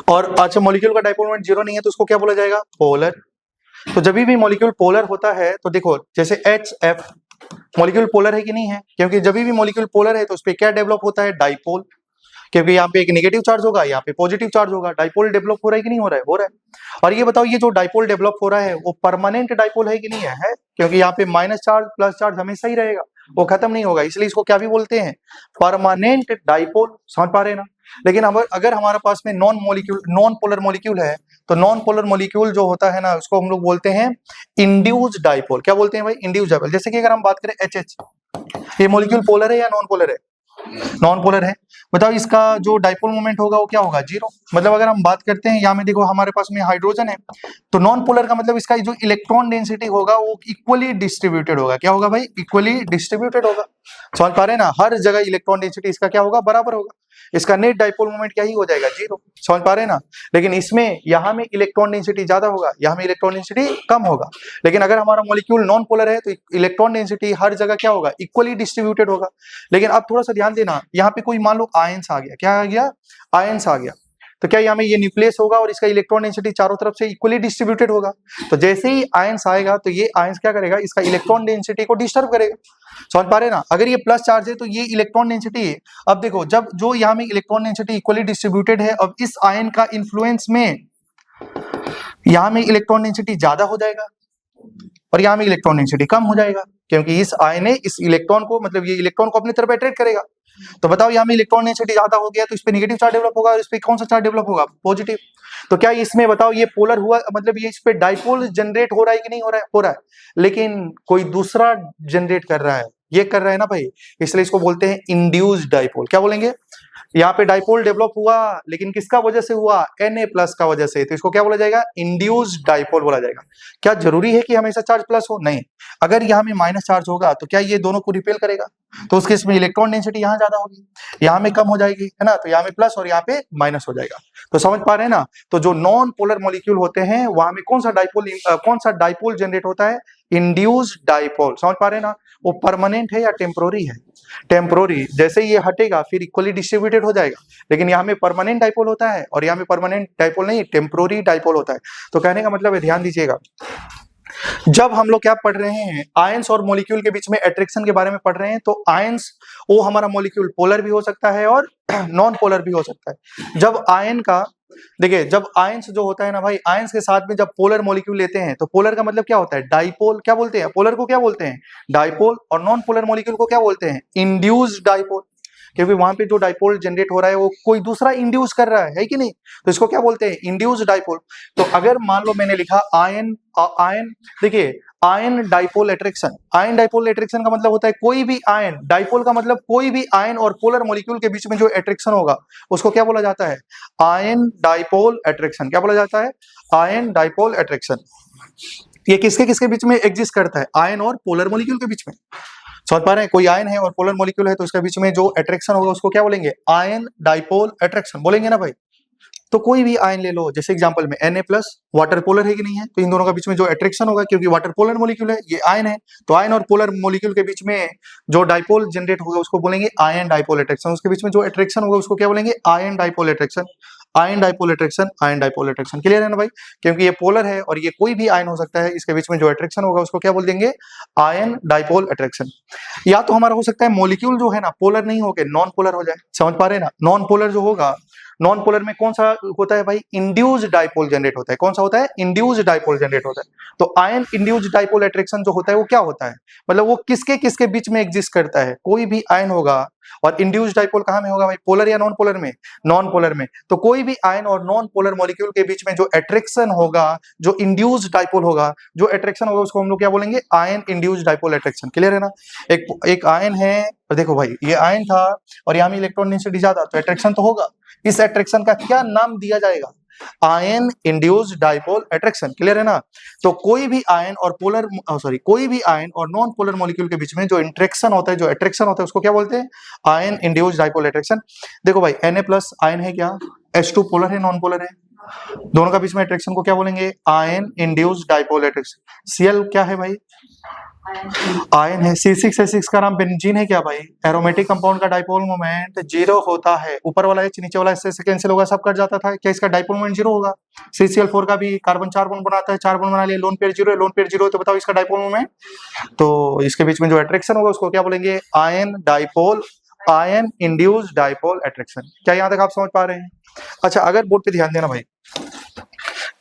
और अच्छा मॉलिक्यूल का डाइपोल मोमेंट जीरो नहीं है तो उसको क्या बोला जाएगा, पोलर। तो जब भी मॉलिक्यूल पोलर होता है तो देखो जैसे HF मॉलिक्यूल पोलर है कि नहीं है, क्योंकि जब भी मॉलिक्यूल पोलर है तो उस पर क्या डेवलप होता है, डाइपोल। क्योंकि यहाँ पे एक नेगेटिव चार्ज होगा, यहाँ पे पॉजिटिव चार्ज होगा, डाइपोल डेवलप हो रहा है कि नहीं हो रहा है, हो रहा है। और ये बताओ ये जो डाइपोल डेवलप हो रहा है वो परमानेंट डाइपोल है कि नहीं है, क्योंकि यहाँ पे माइनस चार्ज प्लस चार्ज हमेशा ही रहेगा, वो खत्म नहीं होगा, इसलिए इसको क्या भी बोलते हैं, परमानेंट डाइपोल। समझ पा रहे हैं ना। लेकिन अगर हमारे पास में नॉन पोलर मॉलिक्यूल है तो नॉन पोलर मॉलिक्यूल जो होता है ना उसको हम लोग बोलते हैं इंड्यूस्ड डाइपोल। क्या बोलते हैं भाई, इंड्यूस्ड डाइपोल। जैसे कि अगर हम बात करें HH, ये मॉलिक्यूल पोलर है या नॉन पोलर है, नॉन पोलर है। बताओ इसका जो डाइपोल मोमेंट होगा वो क्या होगा, जीरो। मतलब अगर हम बात करते हैं यहाँ में देखो हमारे पास में हाइड्रोजन है तो नॉन पोलर का मतलब इसका जो इलेक्ट्रॉन डेंसिटी होगा वो इक्वली डिस्ट्रीब्यूटेड होगा। क्या होगा भाई, इक्वली डिस्ट्रीब्यूटेड होगा। समझ पा रहे हैं ना, हर जगह इलेक्ट्रॉन डेंसिटी इसका क्या होगा, बराबर होगा। इसका नेट डाइपोल मोमेंट क्या ही हो जाएगा, जीरो। समझ पा रहे हैं ना। लेकिन इसमें यहाँ में इलेक्ट्रॉन डेंसिटी ज्यादा होगा, यहाँ में इलेक्ट्रॉन डेंसिटी कम होगा। लेकिन अगर हमारा मॉलिक्यूल नॉन पोलर है तो इलेक्ट्रॉन डेंसिटी हर जगह क्या होगा, इक्वली डिस्ट्रीब्यूटेड होगा। लेकिन अब थोड़ा सा ध्यान देना, यहाँ पे कोई मान लो आयंस आ गया, क्या आ गया, आयंस आ गया, तो क्या यहाँ में ये न्यूक्लियस होगा और इसका इलेक्ट्रॉन डेंसिटी चारों तरफ से इक्वली डिस्ट्रीब्यूटेड होगा। तो जैसे ही आयंस आएगा तो ये आयंस क्या करेगा, इसका इलेक्ट्रॉन डेंसिटी को डिस्टर्ब करेगा। समझ पा रहे हैं ना। अगर ये प्लस चार्ज है तो ये इलेक्ट्रॉन डेंसिटी है। अब देखो जब जो यहाँ में इलेक्ट्रॉन डेंसिटी इक्वली डिस्ट्रीब्यूटेड है, अब इस आयन का इन्फ्लुएंस में यहाँ में इलेक्ट्रॉन डेंसिटी ज्यादा हो जाएगा और यहाँ में इलेक्ट्रॉन डेंसिटी कम हो जाएगा, क्योंकि इस आयन ने इस इलेक्ट्रॉन को, मतलब ये इलेक्ट्रॉन को अपनी तरफ अट्रैक्ट करेगा। तो बताओ यहाँ में इलेक्ट्रॉन डेंसिटी ज्यादा हो गया तो इस पे नेगेटिव चार्ज डेवलप होगा और इस पे कौन सा चार्ज डेवलप होगा, पॉजिटिव। तो क्या इसमें बताओ ये पोलर हुआ, मतलब ये इस पे डाइपोल जनरेट हो रहा है कि नहीं हो रहा है, हो रहा है। लेकिन कोई दूसरा जनरेट कर रहा है, ये कर रहा है ना भाई, इसलिए इसको बोलते हैं इंड्यूस्ड डाइपोल। क्या बोलेंगे, यहाँ पे डाइपोल डेवलप हुआ लेकिन किसका वजह से हुआ, Na+ का वजह से, तो इसको क्या बोला जाएगा, इंड्यूस्ड डाइपोल बोला जाएगा। क्या जरूरी है कि हमेशा चार्ज प्लस हो, नहीं। अगर यहाँ में माइनस चार्ज होगा तो क्या ये दोनों को रिपेल करेगा, तो उसके इसमें इलेक्ट्रॉन डेंसिटी यहाँ ज्यादा होगी, यहाँ में कम हो जाएगी, है ना। तो यहाँ में प्लस और यहाँ पे माइनस हो जाएगा। तो समझ पा रहे हैं ना। तो जो नॉन पोलर मॉलिक्यूल होते हैं वहां में कौन सा डाइपोल जनरेट होता है, इंड्यूस्ड डाइपोल। समझ पा रहे हैं ना। वो परमानेंट है या टेम्पोररी है, टेम्पोररी। जैसे ये हटेगा फिर इक्वली डिस्ट्रीब्यूटेड हो जाएगा। लेकिन यहाँ में परमानेंट डाइपोल होता है और यहाँ में परमानेंट डाइपोल नहीं, टेम्पोररी डाइपोल होता है। तो कहने का मतलब है, ध्यान दीजिएगा, जब हम लोग क्या पढ़ रहे हैं, आयंस और मॉलिक्यूल के बीच में अट्रैक्शन के बारे में पढ़ रहे हैं, तो आयंस वो हमारा मॉलिक्यूल पोलर भी हो सकता है और नॉन पोलर भी हो सकता है। जब आयन का देखिए, जब आयंस जो होता है ना भाई, आयंस के साथ में जब पोलर मॉलिक्यूल लेते हैं तो पोलर का मतलब क्या होता है, डाइपोल। क्या बोलते हैं, पोलर को क्या बोलते हैं, डाइपोल। और नॉन पोलर मॉलिक्यूल को क्या बोलते हैं, इंड्यूस्ड डाइपोल। क्योंकि वहां पे जो डाइपोल जनरेट हो रहा है वो कोई दूसरा इंड्यूस कर रहा है कि नहीं, तो इसको क्या बोलते हैं, इंड्यूस्ड डाइपोल। तो अगर मान लो मैंने लिखा आयन, देखिए ion dipole attraction, ion dipole attraction का मतलब होता है कोई भी आयन, डाइपोल का मतलब कोई भी आयन और पोलर मॉलिक्यूल के बीच में जो अट्रैक्शन होगा उसको क्या बोला जाता है, आयन डाइपोल अट्रैक्शन। क्या बोला जाता है, आयन डाइपोल अट्रैक्शन। ये किसके किसके बीच में एग्जिस्ट करता है, आयन और पोलर मॉलिक्यूल के बीच में। समझ पा रहे हैं, कोई आयन है और पोलर मॉलिक्यूल है तो इसके बीच में जो अट्रैक्शन होगा उसको क्या बोलेंगे, आयन डाइपोल अट्रैक्शन बोलेंगे ना भाई। तो कोई भी आयन ले लो, जैसे एग्जांपल में Na+, वाटर पोलर है कि नहीं है, तो इन दोनों के बीच में जो अट्रैक्शन होगा, क्योंकि वाटर पोलर मॉलिक्यूल है, ये आयन है, तो आयन और पोलर मॉलिक्यूल के बीच में जो डाइपोल जनरेट होगा उसको बोलेंगे आयन डाइपोल अट्रैक्शन। उसके बीच में जो अट्रैक्शन होगा उसको क्या बोलेंगे, ion dipole attraction, ion dipole attraction, ion dipole attraction. Clear है ना भाई। क्योंकि ये पोलर है और ये कोई भी आयन हो सकता है, इसके बीच में जो अट्रैक्शन होगा उसको क्या बोल देंगे, आयन डाइपोल अट्रैक्शन। या तो हमारा हो सकता है मॉलिक्यूल जो है ना पोलर नहीं होके नॉन पोलर हो जाए। समझ पा रहे हैं ना। नॉन पोलर जो होगा, नॉन पोलर में कौन सा होता है भाई, इंड्यूस्ड डाइपोल जनरेट होता है। कौन सा होता है, इंड्यूस्ड डाइपोल जनरेट होता है। तो आयन इंड्यूस्ड डाइपोल अट्रैक्शन जो होता है वो क्या होता है, मतलब वो किसके किसके बीच में एग्जिस्ट करता है, कोई भी आयन होगा और इंड्यूस्ड डाइपोल कहाँ में होगा भाई, पोलर या नॉन पोलर में, नॉन पोलर में। तो कोई भी आयन और नॉन पोलर मॉलिक्यूल के बीच में जो अट्रैक्शन होगा, जो इंड्यूस्ड डाइपोल होगा, जो अट्रैक्शन होगा उसको हम लोग क्या बोलेंगे, ion induced dipole attraction. Clear है ना। एक आयन है, देखो भाई ये आयन था और यहाँ में इलेक्ट्रॉन डेंसिटी ज्यादा, तो अट्रैक्शन तो होगा। इस अट्रैक्शन का क्या नाम दिया जाएगा, ion induced dipole attraction. Clear है ना। तो कोई भी आयन और पोलर कोई भी आयन और नॉन पोलर मॉलिक्यूल के बीच में जो इंटरेक्शन होता है, जो अट्रैक्शन होता है, उसको क्या बोलते हैं, आयन इंड्यूस्ड डाइपोल अट्रैक्शन। देखो भाई Na+ आयन है क्या, H2 पोलर है नॉन पोलर है, दोनों का बीच में अट्रैक्शन को क्या बोलेंगे, ion induced dipole attraction. Cl क्या है भाई, आयन है। C6H6 का नाम बेंजीन है क्या भाई, एरोमेटिक कंपाउंड का डाइपोल मोमेंट 0 होता है। ऊपर वाला H नीचे वाला H से कैंसिल होगा, सब कट जाता था, क्या इसका डाइपोल मोमेंट 0 होगा। CCl4 का भी कार्बन 4 बॉन्ड बनाता है, 4 बॉन्ड बना लिया, लोन पेयर 0 है, लोन पेयर 0 है, तो बताओ इसका डाइपोल मोमेंट। तो इसके बीच में जो अट्रैक्शन होगा उसको क्या बोलेंगे, ion dipole, ion induced dipole attraction. क्या यहाँ तक आप समझ पा रहे हैं। अच्छा, अगर बोर्ड पे ध्यान देना भाई,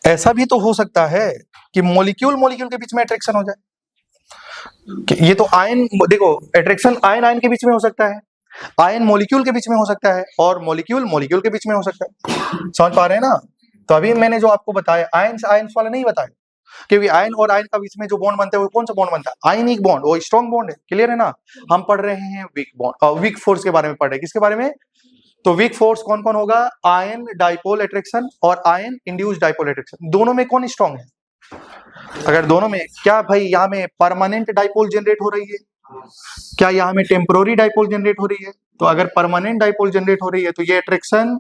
ऐसा भी तो हो सकता है कि मॉलिक्यूल मॉलिक्यूल के बीच में अट्रैक्शन हो जाए। ये तो आयन, देखो अट्रैक्शन आयन आयन के बीच में हो सकता है, आयन मॉलिक्यूल के बीच में हो सकता है, और मॉलिक्यूल मॉलिक्यूल के बीच में हो सकता है। समझ पा रहे हैं ना। तो अभी मैंने जो आपको बताया आयन आयन वाला नहीं बताया, क्योंकि आयन और आयन का बीच में जो बॉन्ड बनता है वो कौन सा बॉन्ड बनता है, आयनिक बॉन्ड, वो स्ट्रॉन्ग बॉन्ड है। क्लियर है ना। हम पढ़ रहे हैं वीक बॉन्ड, वीक फोर्स के बारे में पढ़ रहे हैं। किसके बारे में, तो वीक फोर्स कौन कौन होगा, आयन डाइपोल अट्रैक्शन और आयन इंड्यूस्ड डाइपोल अट्रैक्शन। दोनों में कौन स्ट्रॉन्ग है, अगर दोनों में, क्या भाई यहाँ में परमानेंट डाइपोल जनरेट हो रही है, क्या यहाँ में टेम्पोररी डाइपोल जनरेट हो रही है। तो अगर परमानेंट डाइपोल जनरेट हो रही है तो ये अट्रैक्शन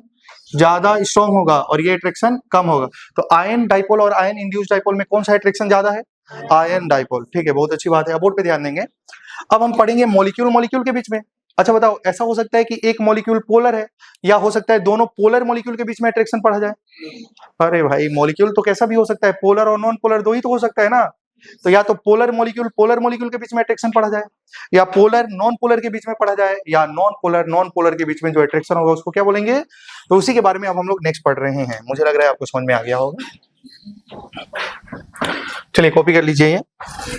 ज्यादा स्ट्रॉन्ग होगा और ये अट्रैक्शन कम होगा। तो आयन डाइपोल और आयन इंड्यूस्ड डाइपोल में कौन सा अट्रैक्शन ज्यादा है, आयन डाइपोल। ठीक है, बहुत अच्छी बात है, अब बोर्ड पे ध्यान देंगे। अब हम पढ़ेंगे मॉलिक्यूल मॉलिक्यूल के बीच में। अच्छा बताओ, ऐसा हो सकता है कि एक मॉलिक्यूल पोलर है, या हो सकता है दोनों पोलर मॉलिक्यूल के बीच में अट्रैक्शन पढ़ा जाए। अरे भाई मॉलिक्यूल तो कैसा भी हो सकता है, पोलर और नॉन पोलर दो ही तो हो सकता है ना। तो या तो पोलर मॉलिक्यूल के बीच में अट्रैक्शन पढ़ा जाए, या पोलर नॉन पोलर के बीच में पढ़ा जाए, या नॉन पोलर के बीच में जो अट्रैक्शन होगा उसको क्या बोलेंगे। तो उसी के बारे में अब हम लोग नेक्स्ट पढ़ रहे हैं। मुझे लग रहा है आपको समझ में आ गया होगा। चलिए कॉपी कर लीजिए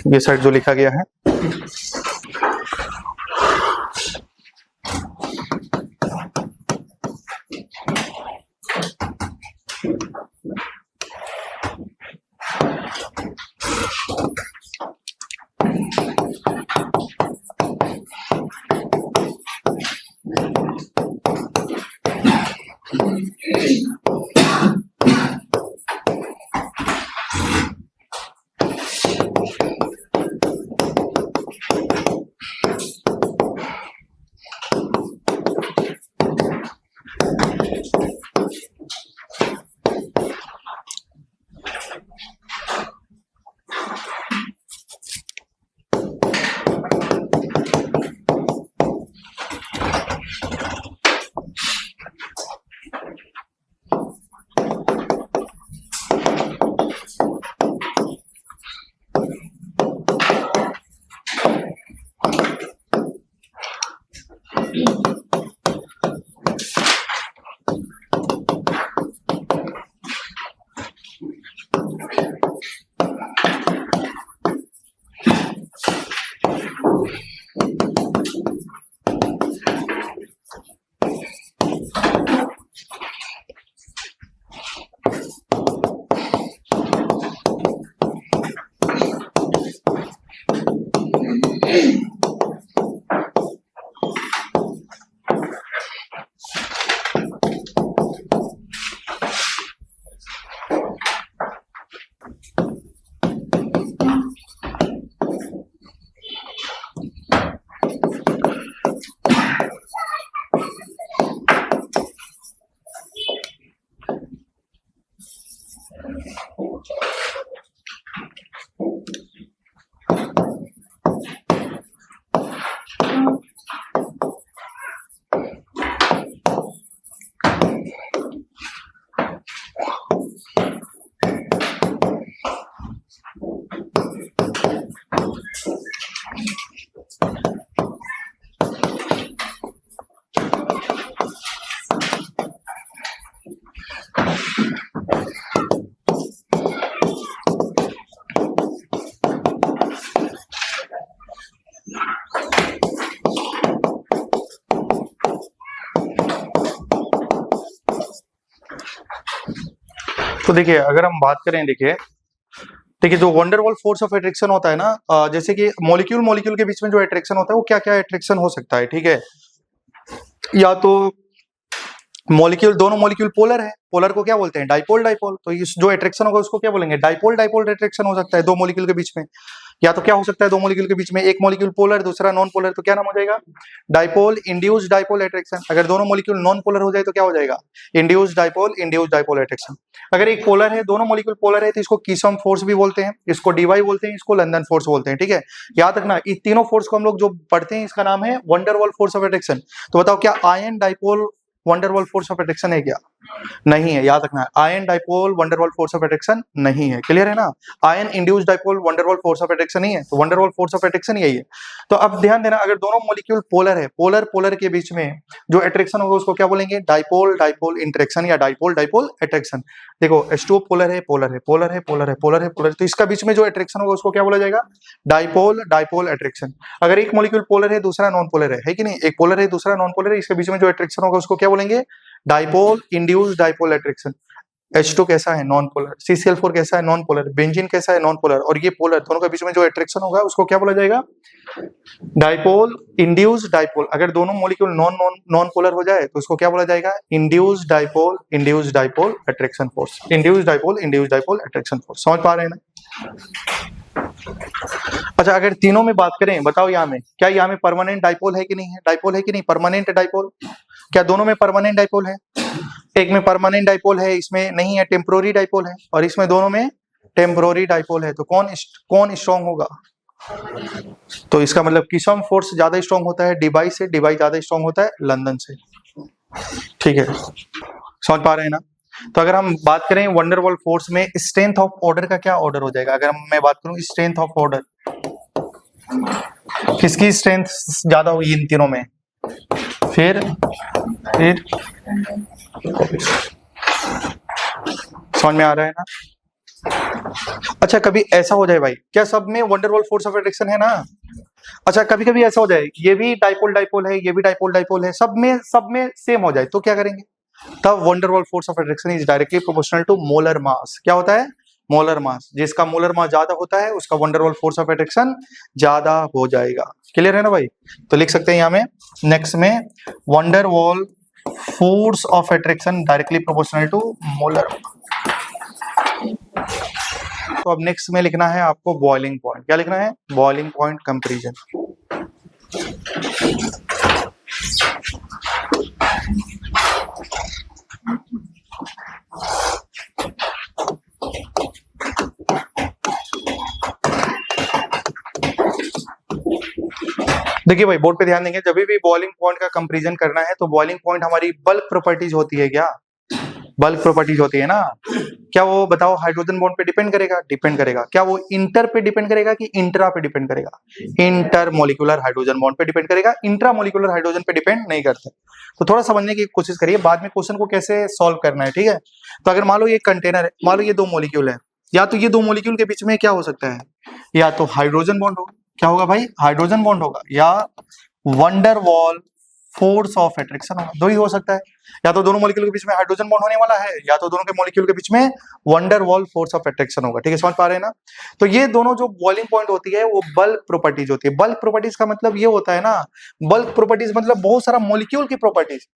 ये साइड जो लिखा गया है। तो देखिए अगर हम बात करें, देखिए जो वंडरवॉल फोर्स ऑफ अट्रैक्शन होता है ना, जैसे कि मॉलिक्यूल मॉलिक्यूल के बीच में जो अट्रैक्शन होता है वो क्या क्या अट्रैक्शन हो सकता है, ठीक है। या तो मॉलिक्यूल, दोनों मॉलिक्यूल पोलर है, पोलर को क्या बोलते हैं, डाइपोल डाइपोल, तो इस जो अट्रैक्शन होगा उसको क्या बोलेंगे, डाइपोल डाइपोल अट्रैक्शन हो सकता है दो मॉलिक्यूल के बीच में। या तो क्या हो सकता है, दो मॉलिक्यूल के बीच में एक मॉलिक्यूल पोलर दूसरा नॉन पोलर, तो क्या नाम हो जाएगा, डाइपोल इंड्यूस्ड डाइपोल अट्रैक्शन। अगर दोनों मॉलिक्यूल नॉन पोलर हो जाए तो क्या हो जाएगा, इंड्यूस्ड डाइपोल अट्रैक्शन। अगर एक पोलर है, दोनों मॉलिक्यूल पोलर है, तो इसको कीसम फोर्स भी बोलते हैं, इसको डीवाई बोलते हैं, इसको लंदन फोर्स बोलते हैं, ठीक है। याद रखना इन तीनों फोर्स को हम लोग जो पढ़ते हैं इसका नाम है वंडरवॉल फोर्स ऑफ अट्रैक्शन। तो बताओ क्या ion dipole van der Waals force of attraction है क्या, नहीं है, याद रखना है। Ion dipole van der Waals force of attraction नहीं है, क्लियर है ना। Ion induced dipole van der Waals force of attraction नहीं है, तो वंडरवॉल फोर्स ऑफ अट्रैक्शन यही है। तो अब ध्यान देना, अगर दोनों मॉलिक्यूल पोलर है, पोलर पोलर के बीच में जो अट्रैक्शन होगा उसको क्या बोलेंगे, डाइपोल डाइपोल इंटरेक्शन या डाइपोल डाइपोल अट्रैक्शन। देखो H2O पोलर है, पोलर है, पोलर है, पोलर है, पोलर है, पोलर, तो इसका बीच में जो अट्रैक्शन होगा उसको क्या बोला जाएगा, डाइपोल डाइपोल अट्रैक्शन। अगर एक मॉलिक्यूल पोलर है दूसरा नॉन पोलर है कि नहीं, एक पोलर है दूसरा नॉन पोलर है, इसके बीच में जो अट्रैक्शन होगा उसको क्या बोलेंगे, dipole induced dipole attraction. H2 कैसा है, नॉन पोलर, CCl4 कैसा है, नॉन पोलर, बेंजीन कैसा है, नॉन पोलर, और ये पोलर, दोनों के बीच में जो अट्रैक्शन होगा उसको क्या बोला जाएगा, डाइपोल इंड्यूस्ड डाइपोल। अगर दोनों मॉलिक्यूल नॉन पोलर हो जाए तो उसको क्या बोला जाएगा, induced dipole attraction force, induced dipole attraction force. समझ पा रहे हैं ना। अच्छा अगर तीनों में बात करें, बताओ यहाँ में क्या, यहाँ में परमानेंट डाइपोल है कि नहीं है, डाइपोल है कि नहीं, परमानेंट डाइपोल, क्या दोनों में परमानेंट डाइपोल है, एक में परमानेंट डाइपोल है, इसमें नहीं है, टेम्पोररी डाइपोल है, और इसमें दोनों में टेम्पोररी डाइपोल है, तो कौन स्ट्रॉन्ग होगा, तो इसका मतलब किसम फोर्स ज्यादा स्ट्रॉन्ग होता है डिवाई से, डिवाई ज्यादा स्ट्रॉन्ग होता है लंदन से, ठीक है। समझ पा रहे हैं ना। तो अगर हम बात करें वंडरवॉल फोर्स में स्ट्रेंथ ऑफ ऑर्डर का क्या ऑर्डर हो जाएगा, अगर मैं बात करूं स्ट्रेंथ ऑफ ऑर्डर, किसकी स्ट्रेंथ ज्यादा हुई इन तीनों में, फिर समझ में आ रहा है ना। अच्छा कभी ऐसा हो जाए भाई, क्या सब में वंडरवॉल फोर्स ऑफ अट्रैक्शन है ना, अच्छा कभी कभी ऐसा हो जाए ये भी डाइपोल डाइपोल है, ये भी डाइपोल डाइपोल है, सब में सेम हो जाए तो क्या करेंगे, तब van der Waals force of attraction is directly proportional to molar mass. क्या होता है, मोलर मास, जिसका मोलर मास ज्यादा होता है उसका वंडरवॉल फोर्स ऑफ अट्रैक्शन ज्यादा हो जाएगा, क्लियर है ना भाई। तो लिख सकते हैं यहाँ में नेक्स्ट में van der Waals force of attraction directly proportional to molar. तो अब नेक्स्ट में लिखना है आपको बॉइलिंग पॉइंट, क्या लिखना है, बॉइलिंग पॉइंट कंपैरिजन। देखिए भाई बोर्ड पे ध्यान देंगे, जब भी बॉइलिंग पॉइंट का कंपैरिजन करना है तो बॉइलिंग पॉइंट हमारी बल्क प्रॉपर्टीज होती है, क्या बल्क प्रॉपर्टीज होती है ना। क्या वो बताओ हाइड्रोजन बॉन्ड पे डिपेंड करेगा, डिपेंड करेगा, क्या वो इंटर पे डिपेंड करेगा कि इंट्रा पे डिपेंड करेगा, इंटर मोलिकुलर हाइड्रोजन बॉन्ड पे डिपेंड करेगा, इंट्रा मोलिकुलर हाइड्रोजन पे डिपेंड नहीं करता। तो थोड़ा समझने की कोशिश करिए, बाद में क्वेश्चन को कैसे सॉल्व करना है, ठीक है। तो अगर मान लो ये कंटेनर है, मान लो ये दो मोलिक्यूल है, या तो ये दो मोलिक्यूल के बीच में क्या हो सकता है, या तो हाइड्रोजन बॉन्ड होगा, क्या होगा भाई, हाइड्रोजन बॉन्ड होगा, या वंडरवॉल फोर्स ऑफ अट्रैक्शन होगा, दो ही हो सकता है, या तो दोनों मॉलिक्यूल के बीच में हाइड्रोजन बॉन्ड होने वाला है, या तो दोनों के मॉलिक्यूल के बीच में वंडरवॉल फोर्स ऑफ अट्रैक्शन होगा, ठीक है, समझ पा रहे हैं ना। तो ये दोनों जो बॉइलिंग पॉइंट होती है वो बल्क प्रॉपर्टीज होती है। बल्क प्रॉपर्टीज का मतलब ये होता है ना, बल्क प्रॉपर्टीज मतलब बहुत सारा मॉलिक्यूल की प्रॉपर्टीज,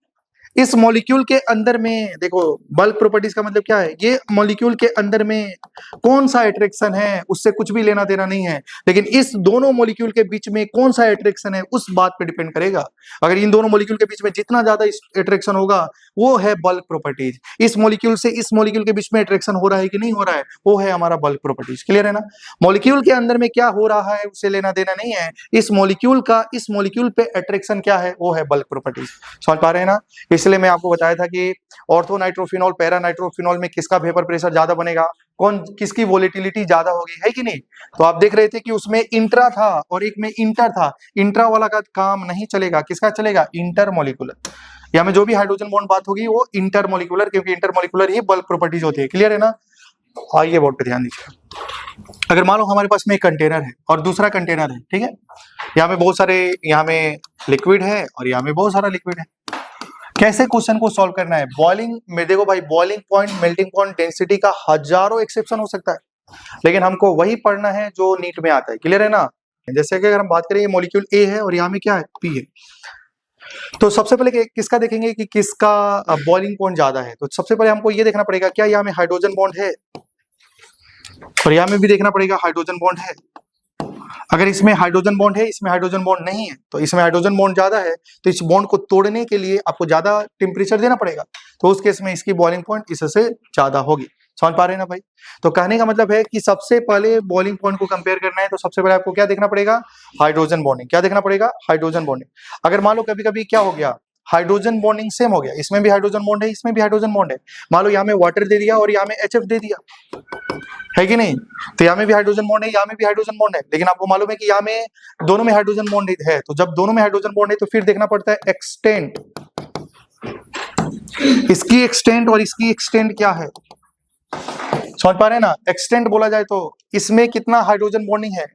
इस मॉलिक्यूल के अंदर में देखो, बल्क प्रॉपर्टीज का मतलब क्या है, ये मॉलिक्यूल के अंदर में कौन सा अट्रैक्शन है उससे कुछ भी लेना देना नहीं है, लेकिन इस दोनों मॉलिक्यूल के बीच में कौन सा अट्रैक्शन है उस बात पे डिपेंड करेगा। अगर इन दोनों मॉलिक्यूल के बीच में जितना ज्यादा अट्रैक्शन होगा वो है बल्क प्रॉपर्टीज, इस मॉलिक्यूल से इस मॉलिक्यूल के बीच में अट्रैक्शन हो रहा है कि नहीं हो रहा है, वो है हमारा बल्क प्रॉपर्टीज, क्लियर है ना। मॉलिक्यूल के अंदर में क्या हो रहा है उससे लेना देना नहीं है, इस मॉलिक्यूल का इस मॉलिक्यूल पे अट्रैक्शन क्या है वो है बल्क प्रॉपर्टीज, समझ पा रहे हैं ना। इसलिए मैं आपको बताया था कि ऑर्थो नाइट्रोफिनॉल पैरा नाइट्रोफिनॉल में किसका वेपर प्रेशर ज्यादा बनेगा, कौन किसकी वोलेटिलिटी ज्यादा होगी, है कि नहीं। तो आप देख रहे थे कि उसमें इंट्रा था और एक में इंटर था, इंट्रा वाला का काम नहीं चलेगा, किसका चलेगा, इंटरमोलिकुलर, या में जो भी हाइड्रोजन बॉन्ड बात होगी वो इंटरमोलिकुलर, क्योंकि इंटरमोलिकुलर ही बल्क प्रॉपर्टीज होती है, क्लियर है ना। आइए बोर्ड पे ध्यान दीजिए, अगर मान लो हमारे पास में एक कंटेनर है और दूसरा कंटेनर है, ठीक है, यहाँ में बहुत सारे, यहाँ में लिक्विड है और यहाँ में बहुत सारा लिक्विड है, कैसे क्वेश्चन को सॉल्व करना है। बॉइलिंग में देखो भाई, boiling point, melting point, density का हजारों एक्सेप्शन हो सकता है, लेकिन हमको वही पढ़ना है जो नीट में आता है। क्लियर है ना। जैसे कि अगर हम बात करें, ये मॉलिक्यूल ए है और यहाँ में क्या है, पी है, तो सबसे पहले किसका देखेंगे कि किसका बॉइलिंग पॉइंट ज्यादा है। तो सबसे पहले हमको ये देखना पड़ेगा क्या यहाँ में हाइड्रोजन बॉन्ड है, और यहाँ में भी देखना पड़ेगा हाइड्रोजन बॉन्ड है। अगर इसमें हाइड्रोजन बॉन्ड है, इसमें हाइड्रोजन बॉन्ड नहीं है, तो इसमें हाइड्रोजन बॉन्ड ज्यादा है, तो इस बॉन्ड को तोड़ने के लिए आपको ज्यादा टेम्परेचर देना पड़ेगा, तो उस केस में इसकी बॉइलिंग पॉइंट इससे ज्यादा होगी। समझ पा रहे हैं ना भाई। तो कहने का मतलब है कि सबसे पहले बॉइलिंग पॉइंट को कंपेयर करना है, तो सबसे पहले आपको क्या देखना पड़ेगा, हाइड्रोजन बॉन्डिंग। क्या देखना पड़ेगा, हाइड्रोजन बॉन्डिंग। अगर मान लो कभी कभी क्या हो गया, हाइड्रोजन बॉन्डिंग सेम हो गया, इसमें भी हाइड्रोजन बॉन्ड है, इसमें भी हाइड्रोजन बॉन्ड है, मान लो यहाँ में वाटर दे दिया और यहाँ में HF दे दिया, है कि नहीं, तो यहाँ में भी हाइड्रोजन बॉन्ड है, यहाँ में भी हाइड्रोजन बॉन्ड है, लेकिन आपको मालूम है कि यहाँ में दोनों में हाइड्रोजन बॉन्ड है, तो जब दोनों में हाइड्रोजन बॉन्ड है तो फिर देखना पड़ता है एक्सटेंट, इसकी एक्सटेंट और इसकी एक्सटेंट क्या है। समझ पा रहे हैं ना। एक्सटेंट बोला जाए तो इसमें कितना हाइड्रोजन बॉन्डिंग है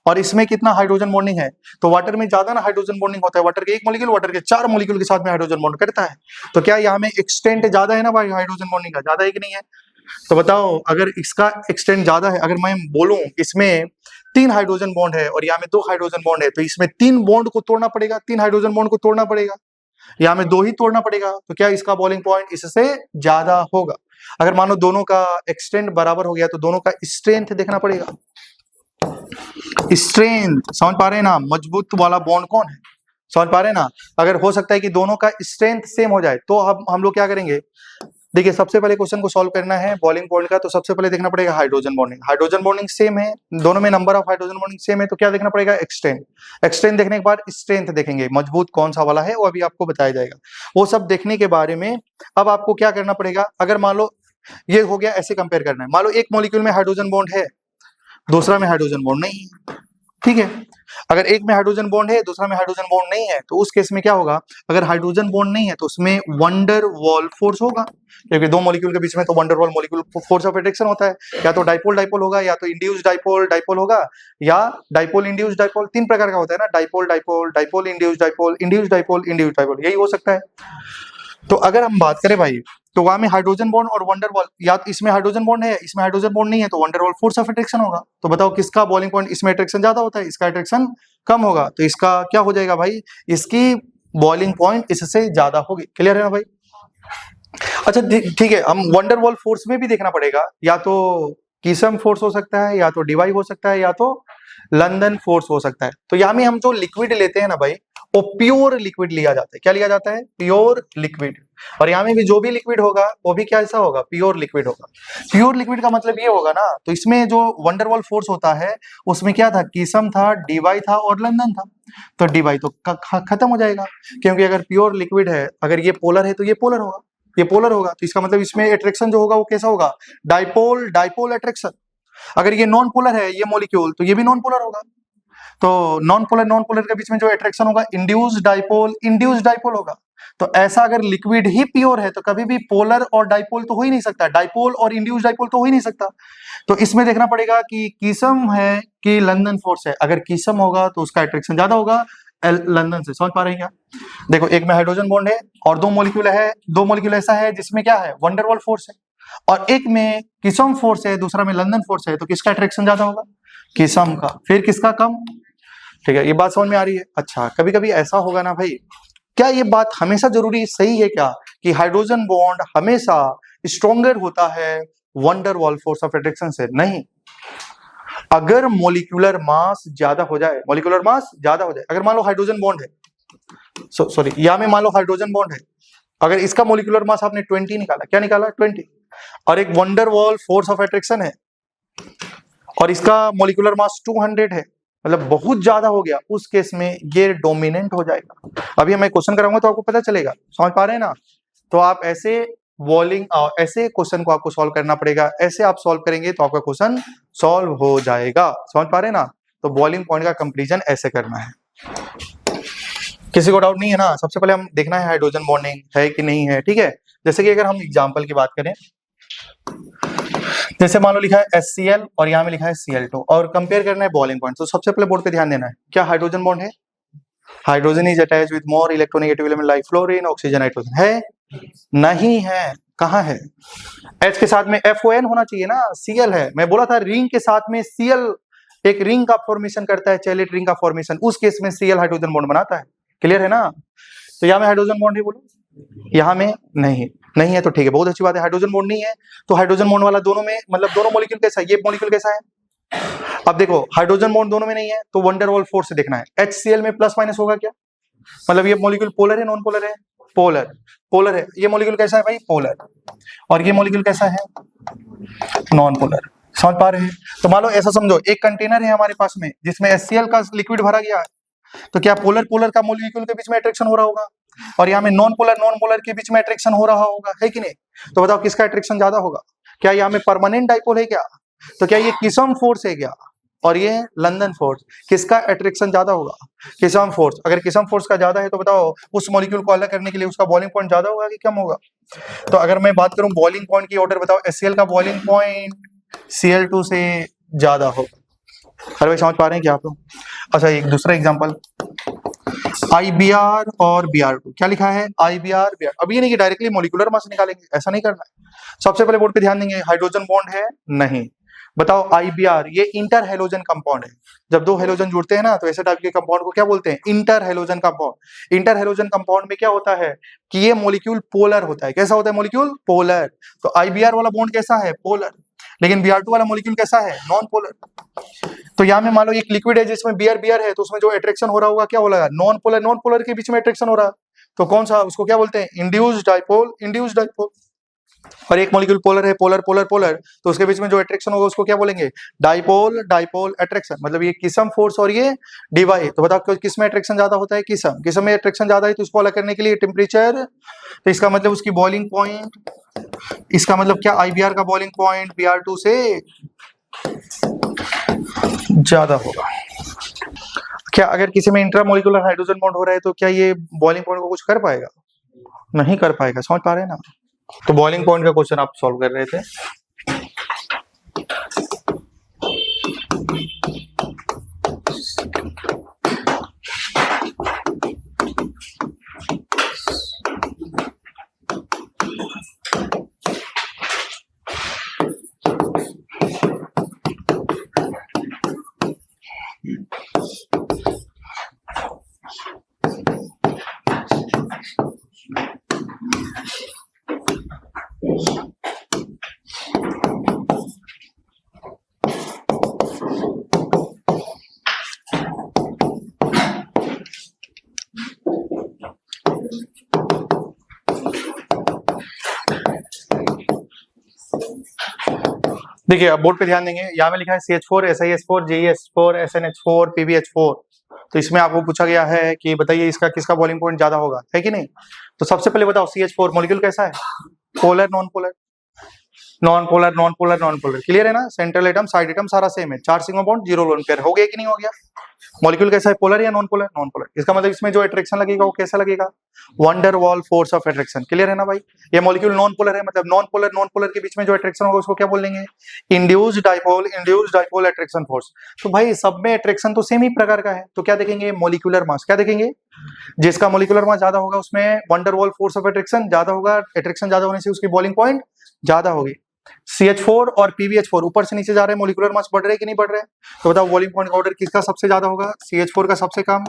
और इसमें कितना हाइड्रोजन बॉन्डिंग है, तो वाटर में ज्यादा ना हाइड्रोजन बॉन्डिंग होता है, वाटर के एक मॉलिक्यूल वाटर के 4 मॉलिक्यूल के साथ में हाइड्रोजन बॉन्ड करता है, तो क्या यहाँ में एक्सटेंट ज्यादा है ना भाई, हाइड्रोजन बॉन्डिंग का ज्यादा है कि नहीं है। तो बताओ, अगर इसका एक्सटेंट ज्यादा है, अगर मैं बोलूं इसमें 3 हाइड्रोजन बॉन्ड है और यहाँ में 2 हाइड्रोजन बॉन्ड है, तो इसमें 3 बॉन्ड को तोड़ना पड़ेगा, 3 हाइड्रोजन बॉन्ड को तोड़ना पड़ेगा, यहाँ में 2 ही तोड़ना पड़ेगा, तो क्या इसका बॉइलिंग पॉइंट इससे ज्यादा होगा। अगर मानो दोनों का एक्सटेंट बराबर हो गया, तो दोनों का स्ट्रेंथ देखना पड़ेगा। स्ट्रेंथ, समझ पा रहे हैं ना, मजबूत वाला बॉन्ड कौन है, समझ पा रहे हैं ना। अगर हो सकता है कि दोनों का स्ट्रेंथ सेम हो जाए, तो हम लोग क्या करेंगे, देखिए सबसे पहले क्वेश्चन को सॉल्व करना है बॉइलिंग पॉइंट का, तो सबसे पहले देखना पड़ेगा hydrogen bonding. Hydrogen bonding same है, दोनों में number of hydrogen bonding same है, तो क्या देखना पड़ेगा, एक्सटेंट। एक्सटेंट देखने के बाद स्ट्रेंथ देखेंगे, मजबूत कौन सा वाला है वो अभी आपको बताया जाएगा। वो सब देखने के बारे में अब आपको क्या करना पड़ेगा, अगर मान लो ये हो गया, ऐसे कंपेयर करना है, मान लो एक मॉलिक्यूल में हाइड्रोजन बॉन्ड है, दूसरा में हाइड्रोजन बॉन्ड नहीं है, ठीक है। अगर एक में हाइड्रोजन बॉन्ड है, दूसरा में हाइड्रोजन बॉन्ड नहीं है, तो उस केस में क्या होगा, अगर हाइड्रोजन बॉन्ड नहीं है तो उसमें वंडर वॉल फोर्स होगा, क्योंकि 2 मॉलिक्यूल के बीच में तो wonder wall molecule force of attraction होता है, या तो डाइपोल डाइपोल होगा, या तो इंड्यूस डाइपोल डाइपोल होगा, या डाइपोल इंड्यूस डाइपोल, 3 प्रकार का होता है ना, dipole dipole, dipole induce dipole, induce dipole, induce dipole, यही हो सकता है। तो अगर हम बात करें भाई, तो वहां में हाइड्रोजन बॉन्ड और वंडर वॉल, या तो इसमें हाइड्रोजन बॉन्ड है, इसमें हाइड्रोजन बॉन्ड नहीं है, तो wonder wall force of attraction होगा। तो बताओ किसका बॉइलिंग पॉइंट, इसमें अट्रैक्शन ज्यादा होता है, इसका अट्रैक्शन कम होगा, तो इसका क्या हो जाएगा भाई, इसकी बॉइलिंग पॉइंट इससे ज्यादा होगी। क्लियर है ना भाई। अच्छा ठीक है, हम वंडर वॉल फोर्स में भी देखना पड़ेगा, या तो कीसम फोर्स हो सकता है, या तो डिवाई हो सकता है, या तो लंदन फोर्स हो सकता है। तो यहाँ में हम जो लिक्विड लेते हैं ना भाई, वो प्योर लिक्विड लिया जाता है। क्या लिया जाता है, प्योर लिक्विड। और यहाँ में भी जो भी लिक्विड होगा वो भी क्या ऐसा होगा, प्योर लिक्विड होगा। प्योर लिक्विड का मतलब ये होगा ना, तो इसमें जो वंडरवॉल फोर्स होता है उसमें क्या था, कीसम था, डीवाई था और लंदन था। तो डीवाई तो खत्म हो जाएगा, क्योंकि अगर प्योर लिक्विड है, अगर ये पोलर है तो ये पोलर होगा, ये पोलर होगा, तो इसका मतलब इसमें अट्रैक्शन जो होगा वो कैसा होगा, डाइपोल डाइपोल अट्रैक्शन। अगर ये नॉन पोलर है ये मॉलिक्यूल, तो ये भी नॉन पोलर होगा। तो नॉन पोलर के बीच में जो अट्रैक्शन होगा, इंड्यूस्ड डाइपोल होगा। तो ऐसा अगर लिक्विड ही प्योर है तो कभी भी पोलर और डाइपोल तो हो ही नहीं सकता, डाइपोल और इंड्यूस्ड डाइपोल तो हो ही नहीं सकता। तो इसमें देखना पड़ेगा कि कीसम है कि लंदन फोर्स है। अगर कीसम होगा तो उसका अट्रैक्शन ज्यादा होगा लंदन से। समझ पा रहे हैं क्या। देखो एक में हाइड्रोजन बॉन्ड है और 2 मॉलिक्यूल है, 2 मॉलिक्यूल ऐसा है जिसमें क्या है, वंडरवॉल फोर्स है, और एक में कीसम फोर्स है, दूसरा में लंदन फोर्स है, तो किसका अट्रैक्शन ज्यादा होगा, कीसम का। फिर किसका कम। ठीक है, ये बात समझ में आ रही है। अच्छा कभी कभी ऐसा होगा ना भाई, क्या ये बात हमेशा जरूरी सही है क्या कि हाइड्रोजन बॉन्ड हमेशा स्ट्रॉन्गर होता है wonder wall force of attraction से? नहीं। अगर मोलिकुलर मास ज्यादा हो जाए, मोलिकुलर मास ज्यादा हो जाए, अगर मान लो हाइड्रोजन बॉन्ड है, सॉरी यहाँ में मान लो हाइड्रोजन बॉन्ड है, अगर इसका मोलिकुलर मास आपने 20 निकाला, क्या निकाला 20, और एक wonder wall force of attraction है और इसका मोलिकुलर मास 200 है, मतलब बहुत ज्यादा हो गया, उस केस में ये डोमिनेंट हो जाएगा। अभी मैं क्वेश्चन कराऊंगा तो आपको पता चलेगा। समझ पा रहे हैं ना। तो आप ऐसे ऐसे क्वेश्चन को आपको सॉल्व करना पड़ेगा, ऐसे आप सॉल्व करेंगे तो आपका क्वेश्चन सॉल्व हो जाएगा। समझ पा रहे हैं ना। तो बॉइलिंग पॉइंट का कंपैरिजन ऐसे करना है। किसी को डाउट नहीं है ना। सबसे पहले हम देखना है हाइड्रोजन बॉन्डिंग है कि नहीं है। ठीक है, जैसे कि अगर हम एग्जांपल की बात करें, जैसे मान लो लिखा है HCl और यहाँ में लिखा है Cl2 और कंपेयर करना है बॉइलिंग पॉइंट। तो सबसे पहले बोर्ड पे ध्यान देना है, क्या हाइड्रोजन बॉन्ड है, hydrogen is attach with more electronegative element like fluorine, oxygen, nitrogen है? नहीं है। कहाँ है? H के साथ में FON होना चाहिए ना, Cl है। मैं बोला था रिंग के साथ में Cl एक रिंग का फॉर्मेशन करता है, चैलेट रिंग का फॉर्मेशन, उस केस में Cl हाइड्रोजन बॉन्ड बनाता है। क्लियर है ना? तो यहाँ में हाइड्रोजन बॉन्ड है, बोलो। यहाँ में नहीं है तो ठीक है, बहुत अच्छी बात है। हाइड्रोजन बॉन्ड नहीं है तो हाइड्रोजन बॉन्ड वाला दोनों में, मतलब दोनों मॉलिक्यूल कैसा है, ये मॉलिक्यूल कैसा है? अब देखो हाइड्रोजन बॉन्ड दोनों में नहीं है तो वंडर वॉल फोर्स से देखना है। HCl में प्लस माइनस होगा क्या? मतलब ये मॉलिक्यूल पोलर है, नॉन पोलर है? पोलर है। ये मॉलिक्यूल कैसा है भाई? पोलर। और ये मॉलिक्यूल कैसा है? Non polar. समझ पा रहे हैं? तो मान लो ऐसा समझो, एक कंटेनर है हमारे पास में जिसमें HCl का लिक्विड भरा गया है, तो क्या पोलर का मॉलिक्यूल के बीच में अट्रैक्शन हो रहा होगा? और यहाँ में नॉन पोलर के बीच में अट्रैक्शन हो रहा होगा, है कि नहीं? तो बताओ किसका अट्रैक्शन ज्यादा होगा? क्या यहाँ में परमानेंट डाइपोल है क्या? तो क्या ये किसम फोर्स है क्या? और ये लंदन फोर्स, किसका अट्रैक्शन ज्यादा होगा? किसम फोर्स। अगर किसम फोर्स का ज्यादा है तो बताओ उस मॉलिक्यूल को अलग करने के लिए उसका बॉइलिंग पॉइंट ज्यादा होगा कि कम होगा? तो अगर मैं बात करूं बॉइलिंग पॉइंट की ऑर्डर, बताओ HCl का बॉइलिंग पॉइंट Cl2 से ज्यादा होगा। अरे भाई समझ पा रहे हैं क्या आप लोग? अच्छा एक दूसरा एग्जांपल, IBr और Br2। क्या लिखा है? IBr Br। अब ये नहीं कि डायरेक्टली मॉलिक्यूलर मास निकालेंगे, ऐसा नहीं करना है। सबसे पहले बोर्ड पे ध्यान देंगे, हाइड्रोजन बॉन्ड है? नहीं। बताओ IBr, ये इंटर हेलोजन कंपाउंड है। जब दो हेलोजन जुड़ते हैं ना तो ऐसे टाइप के कंपाउंड को क्या बोलते हैं? Inter halogen compound. Inter halogen compound में क्या होता है कि ये मॉलिक्यूल पोलर होता है। कैसा होता है मॉलिक्यूल? पोलर। तो IBr वाला बॉन्ड कैसा है? पोलर। लेकिन Br2 वाला मॉलिक्यूल कैसा है? Non polar. तो यहाँ में मान लो एक लिक्विड है जिसमें Br है, तो उसमें जो अट्रैक्शन हो रहा होगा क्या बोला? नॉन पोलर के बीच में अट्रैक्शन हो रहा है, तो कौन सा? उसको क्या बोलते हैं? Induced dipole. और एक मॉलिक्यूल पोलर है, पोलर, तो उसके बीच में जो अट्रैक्शन होगा उसको क्या बोलेंगे? Dipole attraction. मतलब ये किसम फोर्स और ये डिवाई। तो बताओ किस में अट्रैक्शन ज्यादा होता है? किसम में अट्रैक्शन ज्यादा है, तो इसको अलग करने के लिए टेम्परेचर, तो इसका मतलब उसकी बॉइलिंग पॉइंट, इसका मतलब क्या? IBr का बॉइलिंग पॉइंट Br2 से ज्यादा होगा। क्या अगर किसी में इंट्रामोलिकुलर हाइड्रोजन बॉन्ड हो रहा है तो क्या ये बॉइलिंग पॉइंट को कुछ कर पाएगा? नहीं कर पाएगा। समझ पा रहे हैं ना? तो बॉइलिंग पॉइंट का क्वेश्चन आप सॉल्व कर रहे थे। देखिए अब बोर्ड पे ध्यान देंगे, यहाँ में लिखा है CH4 SiS4 JeS4 SNH4 PbH4। तो इसमें आपको पूछा गया है कि बताइए इसका किसका बॉइलिंग पॉइंट ज्यादा होगा, है कि नहीं? तो सबसे पहले बताओ CH4 मॉलिक्यूल कैसा है? Polar non polar. क्लियर है ना? सेंट्रल एटम साइड एटम सारा सेम है, 4 सिग्मा बॉन्ड 0 लोन पेयर। हो गया कि नहीं हो गया? मॉलिक्यूल कैसा है? पोलर या नॉन पोलर? इसका मतलब इसमें जो अट्रैक्शन लगेगा वो कैसा लगेगा? Wonder wall force of attraction. Clear है ना भाई? ये मॉलिक्यूल नॉन पोलर है, मतलब नॉन पोलर के बीच में जो अट्रैक्शन होगा उसको क्या बोलेंगे? Induced dipole attraction force. तो भाई सब में अट्रैक्शन तो सेम ही प्रकार का है, तो क्या देखेंगे? Molecular mass. क्या देखेंगे? जिसका मॉलिक्यूलर मास ज्यादा होगा उसमें wonder wall force of attraction ज्यादा होगा, अट्रैक्शन ज्यादा होने से उसकी बॉइलिंग पॉइंट ज्यादा होगी। CH4 और PbH4 ऊपर से नीचे जा रहे हैं, मॉलिक्यूलर मास बढ़ रहे हैं कि नहीं बढ़ रहे हैं? तो बताओ बॉइलिंग पॉइंट का ऑर्डर किसका सबसे ज्यादा होगा? CH4 का सबसे कम,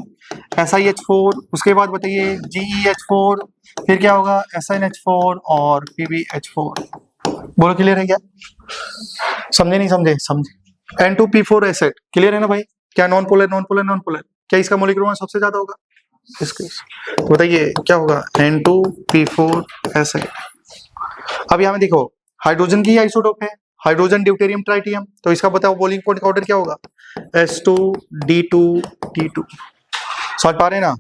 SiH4, उसके बाद बताइए GeH4, फिर क्या होगा? SNH4 और PbH4। बोलो क्लियर है क्या? समझे नहीं समझे? समझे। N2P4 acid. क्लियर है ना भाई? क्या नॉन पोलर? क्या इसका मॉलिक्यूलर मास सबसे ज्यादा होगा? तो बताइए क्या होगा? N2P4 acid. अब यहाँ में देखो हाइड्रोजन की आइसोटोप है, हाइड्रोजन ड्यूटेरियम ट्राइटियम, तो इसका बताओ बॉइलिंग पॉइंट का ऑर्डर क्या होगा? S2D2T2। समझ पा रहे हैं ना?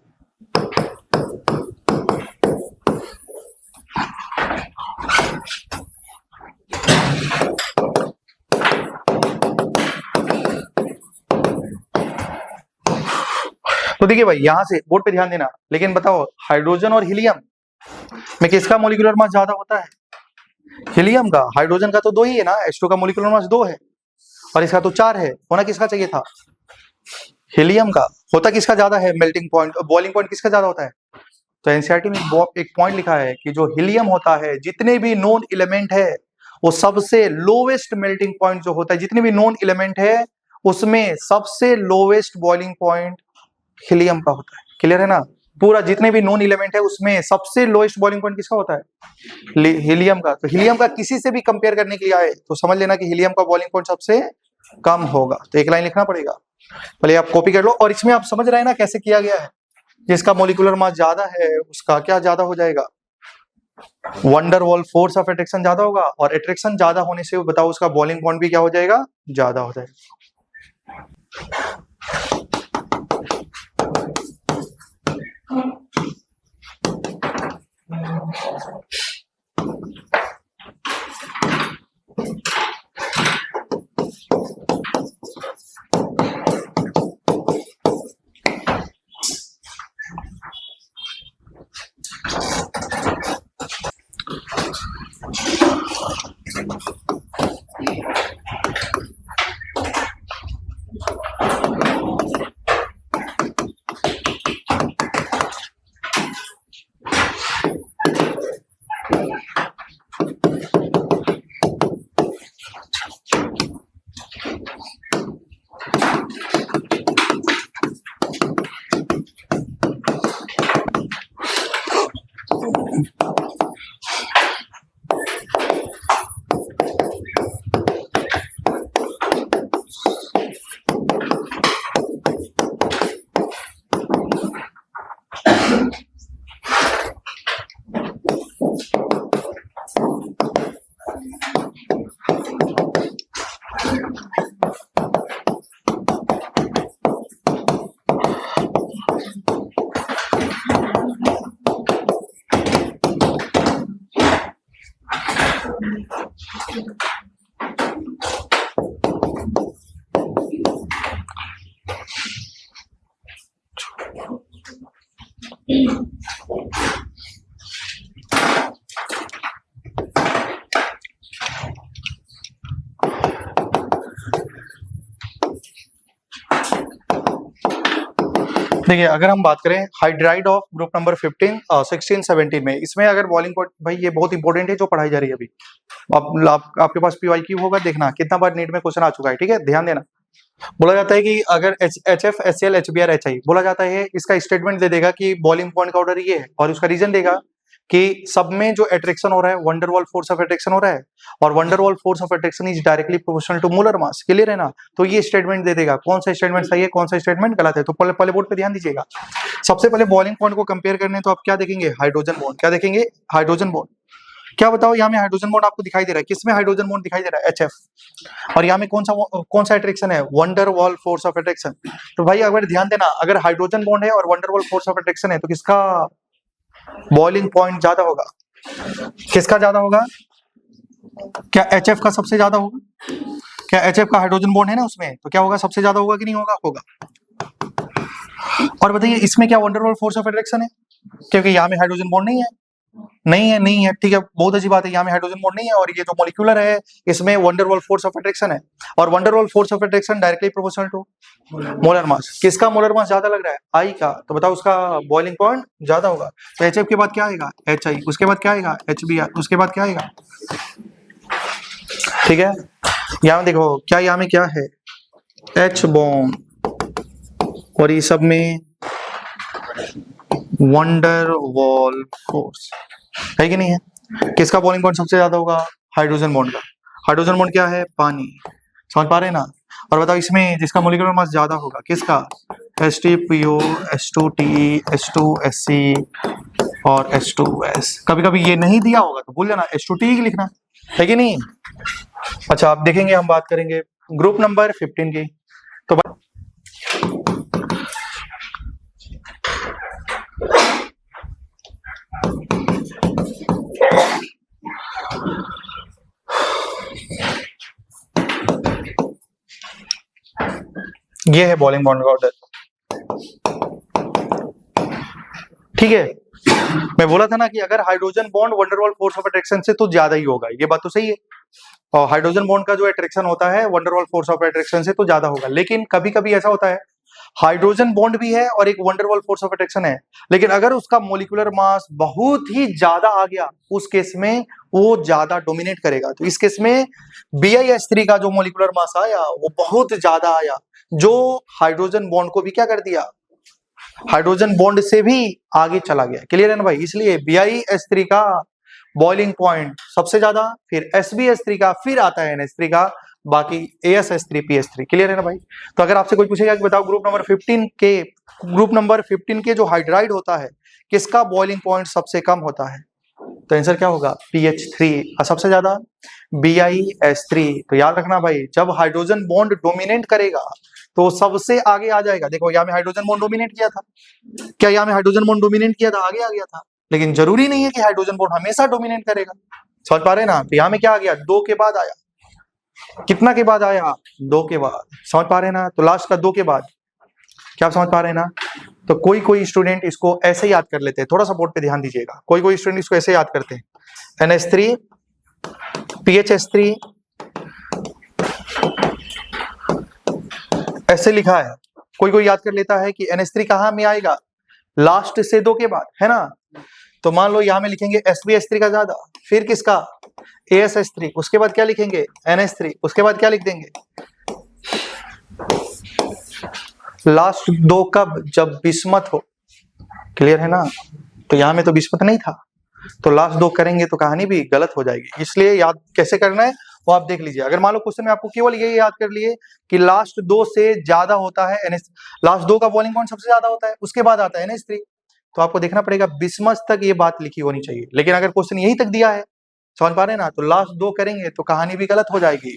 तो देखिए भाई यहां से बोर्ड पे ध्यान देना, लेकिन बताओ हाइड्रोजन और हीलियम में किसका मॉलिक्यूलर मास ज्यादा होता है? हीलियम का। हाइड्रोजन का तो 2 ही है ना, H2 का मॉलिक्यूलर मास 2 है और इसका तो 4 है। होना किसका चाहिए था? हीलियम का होता किसका ज्यादा है मेल्टिंग पॉइंट, बॉइलिंग पॉइंट किसका ज्यादा होता है? तो एनसीईआरटी में एक पॉइंट लिखा है कि जो हीलियम होता है, जितने भी नॉन एलिमेंट है, वो सबसे लोवेस्ट मेल्टिंग पॉइंट जो होता है, जितने भी नॉन एलिमेंट है उसमें सबसे लोवेस्ट बॉइलिंग पॉइंट हीलियम का होता है। क्लियर है ना? पूरा जितने भी नॉन एलिमेंट है उसमें सबसे लोएस्ट बॉइलिंग पॉइंट किसका होता है? हीलियम का। तो हीलियम का किसी से भी कंपेयर करने के लिए आए तो समझ लेना कि हीलियम का बॉइलिंग पॉइंट सबसे कम होगा। तो एक लाइन लिखना पड़ेगा, पहले आप कॉपी कर लो। और इसमें आप समझ रहे हैं ना कैसे किया गया है? जिसका मोलिकुलर मास ज्यादा है उसका क्या ज्यादा हो जाएगा? वंडरवॉल फोर्स ऑफ अट्रैक्शन ज्यादा होगा, और अट्रैक्शन ज्यादा होने से बताओ उसका बॉइलिंग पॉइंट भी क्या हो जाएगा? ज्यादा हो जाएगा। देखिए अगर हम बात करें हाइड्राइड ऑफ ग्रुप नंबर 15, 16, 17 में, इसमें अगर बॉइलिंग पॉइंट, भाई ये बहुत इंपॉर्टेंट है जो पढ़ाई जा रही है अभी। आपके पास पीवाईक्यू होगा, देखना कितना बार नीट में क्वेश्चन आ चुका है, ठीक है, ध्यान देना। बोला जाता है कि अगर HF, HCl, HBr, HI बोला जाता है, इसका स्टेटमेंट दे देगा कि बॉइलिंग पॉइंट का ऑर्डर ये है, और उसका रीजन देगा कि सब में जो अट्रैक्शन हो रहा है वंडरवॉल फोर्स ऑफ अट्रैक्शन हो रहा है, और van der Waals force of attraction is directly proportional to molar mass. Clear है ना? तो ये स्टेटमेंट दे देगा। कौन सा स्टेटमेंट सही है, कौन सा स्टेटमेंट गलत है, तो पहले बोर्ड पे ध्यान दीजिएगा। सबसे पहले बॉइलिंग पॉइंट को कंपेयर करने तो आप क्या देखेंगे? Hydrogen bond. क्या देखेंगे? Hydrogen bond. क्या बताओ, यहाँ में हाइड्रोजन बॉन्ड आपको दिखाई दे रहा है, किसमें हाइड्रोजन बॉन्ड दिखाई दे रहा है? HF। और यहाँ में कौन सा अट्रैक्शन है? Van der Waals force of attraction. तो भाई अगर ध्यान देना, अगर हाइड्रोजन बॉन्ड है और वंडरवॉल फोर्स ऑफ अट्रैक्शन है तो किसका बॉइलिंग पॉइंट ज्यादा होगा? किसका ज्यादा होगा? क्या HF का सबसे ज्यादा होगा? क्या HF का हाइड्रोजन बॉन्ड है ना उसमें, तो क्या होगा? सबसे ज्यादा होगा कि नहीं होगा? होगा। और बताइए इसमें क्या वंडरवॉल फोर्स ऑफ अट्रैक्शन है? क्योंकि यहाँ में हाइड्रोजन बॉन्ड नहीं है, नहीं है, ठीक है, बहुत अच्छी बात है, यहाँ में हाइड्रोजन बॉन्ड नहीं है, और ये जो मॉलिक्यूलर है इसमें वंडरवॉल फोर्स ऑफ अट्रैक्शन है, और van der Waals force of attraction directly proportional to molar mass. किसका मोलर मास ज्यादा लग रहा है? आई का। तो बताओ उसका बॉइलिंग पॉइंट ज्यादा होगा। तो HF के बाद क्या आएगा? HI, उसके बाद क्या आएगा? HBr, उसके बाद क्या आएगा? ठीक है, यहाँ देखो क्या, यहाँ में क्या है? H बॉन्ड, और ये सब में वंडरवॉल फोर्स है कि नहीं है? किसका बॉइलिंग पॉइंट सबसे ज्यादा होगा? हाइड्रोजन बॉन्ड का। हाइड्रोजन बॉन्ड क्या है? पानी। समझ पा रहे हैं ना? और बताओ इसमें जिसका मॉलिक्यूलर मास ज्यादा होगा किसका? H2PO, H2TE, H2SC और H2S। कभी कभी ये नहीं दिया होगा तो भूल जाना, H2TE लिखना है कि नहीं? अच्छा आप देखेंगे, हम बात करेंगे ग्रुप नंबर 15 की। तो ये है बॉइलिंग पॉइंट का ऑर्डर, ठीक है। मैं बोला था ना कि अगर hydrogen bond van der Waals force of attraction से तो ज्यादा ही होगा, ये बात तो सही है। और हाइड्रोजन बॉन्ड का जो अट्रैक्शन होता है वंडरवॉल फोर्स ऑफ अट्रैक्शन से तो ज्यादा होगा, लेकिन कभी कभी ऐसा होता है हाइड्रोजन बॉन्ड भी है और एक वंडरवॉल फोर्स ऑफ अट्रैक्शन है, लेकिन अगर उसका मोलिकुलर मास बहुत ही ज्यादा आ गया उस केस में वो ज्यादा डोमिनेट करेगा। तो इस केस में BiS3 का जो मोलिकुलर मास आया वो बहुत ज्यादा आया, जो हाइड्रोजन बॉन्ड को भी क्या कर दिया, हाइड्रोजन बॉन्ड से भी आगे चला गया। क्लियर है ना भाई? इसलिए BiS3 का बॉइलिंग पॉइंट सबसे ज्यादा, फिर SbS3 का, फिर आता है NH3 का, बाकी AsH3 PH3। क्लियर है ना भाई? तो अगर आपसे कोई पूछेगा कि बताओ ग्रुप नंबर 15 के जो हाइड्राइड होता है किसका बॉइलिंग पॉइंट सबसे कम होता है, तो आंसर क्या होगा? PH3 और सबसे ज्यादा BiS3। तो याद रखना भाई, जब हाइड्रोजन बॉन्ड डोमिनेट करेगा तो सबसे आगे आ जाएगा। देखो यहाँ में हाइड्रोजन बॉन्ड डोमिनेट किया था, क्या यहाँ में हाइड्रोजन बॉन्ड डोमिनेट किया था? आगे आ गया था, लेकिन जरूरी नहीं है कि हाइड्रोजन बॉन्ड हमेशा डोमिनेट करेगा। समझ पा रहे हैं ना? तो यहाँ में क्या आ गया? 2 के बाद आया, कितना के बाद आया? 2 के बाद। समझ पा रहे हैं ना? तो लास्ट का 2 के बाद, क्या आप समझ पा रहे हैं ना? तो कोई कोई स्टूडेंट इसको ऐसे याद कर लेते हैं, थोड़ा सा बोर्ड पे ध्यान दीजिएगा। कोई कोई स्टूडेंट इसको ऐसे याद करते हैं, NH3 PHS3 ऐसे लिखा है। कोई कोई याद कर लेता है कि NH3 कहाँ में आएगा? लास्ट से 2 के बाद, है ना? तो मान लो यहाँ में लिखेंगे SbH3 का ज्यादा, फिर किसका? AsH3, उसके बाद क्या लिखेंगे? NH3, उसके बाद क्या लिख देंगे? लास्ट 2 कब? जब बिस्मथ हो। क्लियर है ना? तो यहाँ में तो बिस्मथ नहीं था, तो लास्ट 2 करेंगे तो कहानी भी गलत हो जाएगी। इसलिए याद कैसे करना है वो आप देख लीजिए। अगर मान लो क्वेश्चन में आपको केवल ये याद कर लिए कि लास्ट 2 से ज्यादा होता है NH, लास्ट 2 का बॉइलिंग पॉइंट सबसे ज्यादा होता है, उसके बाद आता है NH3, तो आपको देखना पड़ेगा बिस्मथ तक ये बात लिखी होनी चाहिए। लेकिन अगर क्वेश्चन यही तक दिया है, समझ पा रहे हैं ना, तो लास्ट 2 करेंगे तो कहानी भी गलत हो जाएगी।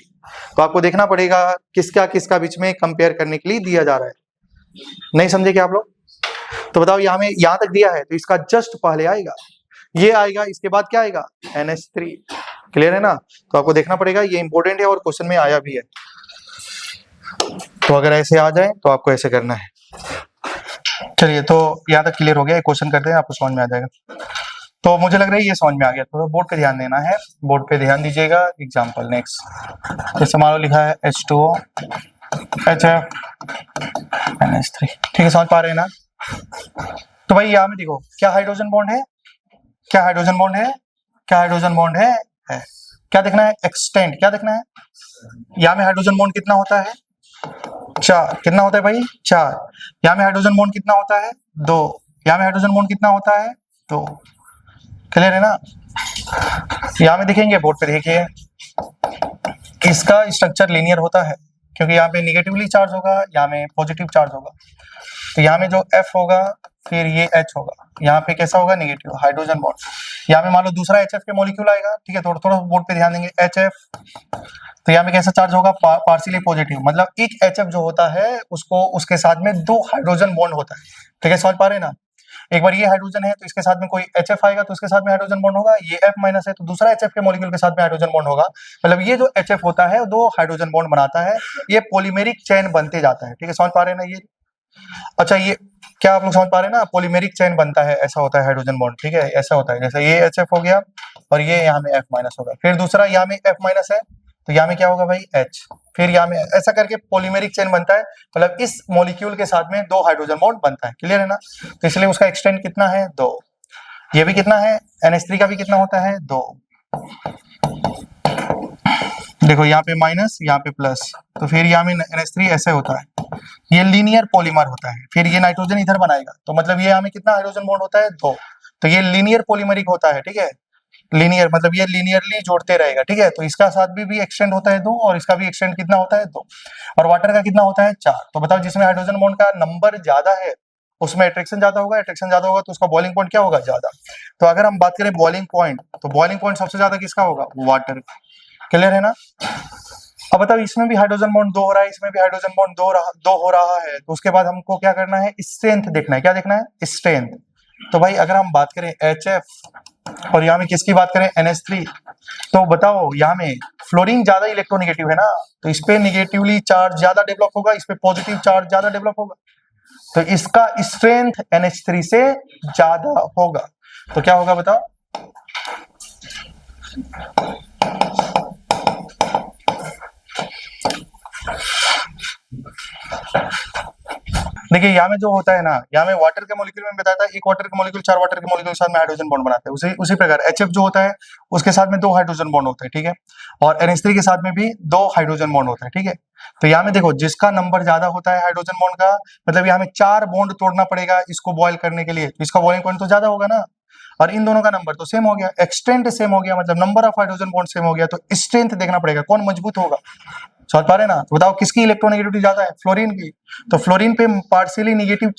तो आपको देखना पड़ेगा किसका किसका बीच में कंपेयर करने के लिए दिया जा रहा है। नहीं समझे क्या आप लोग? तो बताओ यहाँ में यहाँ तक दिया है तो इसका जस्ट पहले आएगा, ये आएगा, इसके बाद क्या आएगा? NH3। क्लियर है ना? तो आपको देखना पड़ेगा, ये इंपॉर्टेंट है और क्वेश्चन में आया भी है। तो अगर ऐसे आ जाए तो आपको ऐसे करना है। चलिए, तो यहाँ तक क्लियर हो गया। एक क्वेश्चन करते हैं, आपको समझ में आ जाएगा। तो मुझे लग रहा है ये समझ में आ गया। थोड़ा बोर्ड पे ध्यान देना है, बोर्ड पे ध्यान दीजिएगा। एग्जाम्पल नेक्स्ट, जैसे मान लो लिखा है H2O HF NH3। ठीक है, समझ पा रहे हैं ना? तो भाई यहाँ में देखो, क्या हाइड्रोजन बॉन्ड है? क्या हाइड्रोजन बॉन्ड है? क्या हाइड्रोजन बॉन्ड है? क्या देखना है? एक्सटेंट। क्या देखना है? यहाँ में हाइड्रोजन बॉन्ड कितना होता है? 4। कितना होता है भाई? 4। यहाँ में हाइड्रोजन बॉन्ड कितना होता है? 2। यहाँ में हाइड्रोजन बॉन्ड कितना होता है? 2। क्लियर है ना? यहाँ में देखेंगे, बोर्ड पे देखिए, इसका स्ट्रक्चर लीनियर होता है क्योंकि यहाँ पे निगेटिवली चार्ज होगा, यहाँ में पॉजिटिव चार्ज होगा। तो यहाँ में जो F होगा, फिर ये H होगा, यहाँ पे कैसा होगा? Negative hydrogen bond. यहाँ में मान लो दूसरा HF के मॉलिक्यूल आएगा। ठीक है, थोड़ा थोड़ा बोर्ड पे ध्यान देंगे। HF, तो यहाँ में कैसा चार्ज होगा? Partially positive. मतलब एक HF जो होता है उसको, उसके साथ में 2 हाइड्रोजन बॉन्ड होता है। ठीक है, समझ पा रहे हैं ना? एक बार ये हाइड्रोजन है तो इसके साथ में कोई HF आएगा तो उसके साथ में हाइड्रोजन बॉन्ड होगा। ये F माइनस है तो दूसरा HF के मॉलिक्यूल के साथ में हाइड्रोजन बॉन्ड होगा। मतलब ये जो HF होता है 2 हाइड्रोजन बॉन्ड बनाता है, ये पॉलीमेरिक चेन बनते जाता है। ठीक है, समझ पा रहे हैं ना? ये अच्छा, ये क्या आप लोग समझ पा रहे हैं ना? पॉलीमेरिक चेन बनता है, ऐसा होता है हाइड्रोजन बॉन्ड। ठीक है, ऐसा होता है, जैसे ये HF हो गया और ये यहाँ में F माइनस होगा, फिर दूसरा यहाँ में F माइनस है तो यहाँ में क्या होगा भाई? H, फिर यहाँ में ऐसा करके पॉलीमेरिक चेन बनता है। मतलब इस मॉलिक्यूल के साथ में 2 हाइड्रोजन बॉन्ड बनता है। क्लियर है ना? तो इसलिए उसका एक्सटेंट कितना है? 2। ये भी कितना है? NH3 का भी कितना होता है? 2। देखो यहाँ पे माइनस, यहाँ पे प्लस, तो फिर यहाँ में NH3 ऐसे होता है, ये लीनियर पॉलीमर होता है। फिर ये नाइट्रोजन इधर बनाएगा तो मतलब ये यहाँ में कितना हाइड्रोजन बॉन्ड होता है? 2। तो ये लीनियर पॉलीमरिक होता है। ठीक है, लीनियर मतलब ये लीनियरली जोड़ते रहेगा। ठीक है, तो इसका साथ भी एक्सटेंड होता है 2 और इसका भी एक्सटेंड कितना होता है? 2। और वाटर का कितना होता है? 4। तो बताओ, जिसमें हाइड्रोजन बॉन्ड का नंबर ज्यादा है उसमें अट्रैक्शन ज्यादा होगा, अट्रैक्शन ज्यादा होगा तो उसका बॉइलिंग पॉइंट क्या होगा? ज्यादा। तो अगर हम बात करें बॉइलिंग पॉइंट, तो बॉइलिंग पॉइंट सबसे ज्यादा किसका होगा? वाटर। क्लियर है ना? अब बताओ, इसमें भी हाइड्रोजन बॉन्ड 2 हो रहा है, इसमें भी हाइड्रोजन बॉन्ड 2 हो रहा है, तो उसके बाद हमको क्या करना है? स्ट्रेंथ देखना है। क्या देखना है? स्ट्रेंथ। तो भाई अगर हम बात करें HF और यहाँ में किसकी बात करें? NH3, तो बताओ यहाँ में फ्लोरीन ज्यादा इलेक्ट्रोनेगेटिव है ना, तो इस पे निगेटिवली चार्ज ज्यादा डेवलप होगा, इस पे पॉजिटिव चार्ज ज्यादा डेवलप होगा, तो इसका स्ट्रेंथ NH3 से ज्यादा होगा। तो क्या होगा बताओ? देखिए यहाँ में जो होता है ना, यहाँ में वाटर के मॉलिक्यूल में बताया था, एक वाटर के मॉलिक्यूल 4 वाटर के मॉलिक्यूल के साथ में हाइड्रोजन बॉन्ड बनाते हैं। उसी प्रकार HF जो होता है उसके साथ में 2 हाइड्रोजन बॉन्ड होते हैं, ठीक है। और NH3 के साथ में भी 2 हाइड्रोजन बॉन्ड होता है, ठीक है। तो यहाँ में देखो जिसका नंबर ज्यादा होता है हाइड्रोजन बॉन्ड का, मतलब यहाँ में 4 बॉन्ड तोड़ना पड़ेगा इसको बॉयल करने के लिए, तो इसका बॉइलिंग पॉइंट तो ज्यादा होगा ना। और इन दोनों का नंबर तो सेम हो गया, एक्सटेंट सेम हो गया, मतलब number of hydrogen bond same हो गया, तो स्ट्रेंथ देखना पड़ेगा कौन मजबूत होगा। समझ पा रहे ना। तो बताओ किसकी इलेक्ट्रोनेगेटिविटी ज्यादा है, फ्लोरीन की। तो फ्लोरीन पे पार्शियली नेगेटिव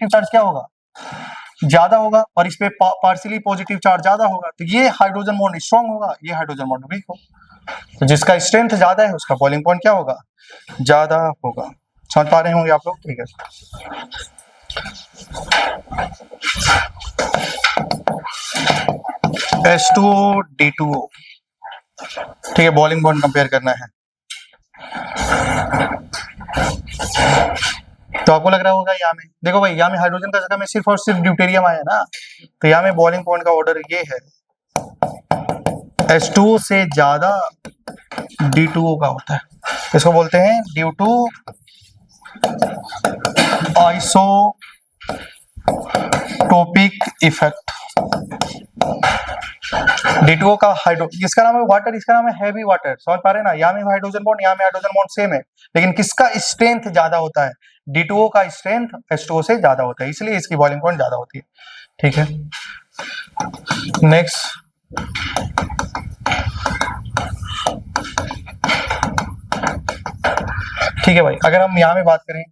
चार्ज क्या होगा, ज्यादा होगा, और इस पे पार्शियली पॉजिटिव चार्ज ज्यादा होगा। तो ये हाइड्रोजन बॉन्ड स्ट्रांग होगा, ये हाइड्रोजन बॉन्ड वीक होगा। तो जिसका स्ट्रेंथ ज्यादा है उसका बॉइलिंग पॉइंट क्या होगा, ज्यादा होगा। समझ पा रहे होंगे आप लोग, ठीक है। H2O D2O, ठीक है, बॉइलिंग पॉइंट कंपेयर करना है। तो आपको लग रहा होगा यहाँ में देखो भाई, यहाँ में हाइड्रोजन का जगह में सिर्फ और सिर्फ ड्यूटेरियम आया ना, तो यहाँ में बॉइलिंग पॉइंट का ऑर्डर ये है, H2O से ज्यादा D2O का होता है। इसको बोलते हैं due to isotopic effect. D2O का हाइड्रो, इसका नाम है वाटर, इसका नाम है हैवी वाटर। समझ पा रहे ना, यहाँ में हाइड्रोजन बॉन्ड, यहाँ में हाइड्रोजन बॉन्ड सेम है, लेकिन किसका स्ट्रेंथ ज्यादा होता है, D2O का स्ट्रेंथ H2O से ज्यादा होता है, इसलिए इसकी बॉइलिंग पॉइंट ज्यादा होती है, ठीक है। नेक्स्ट, ठीक है भाई, अगर हम यहाँ में बात करें,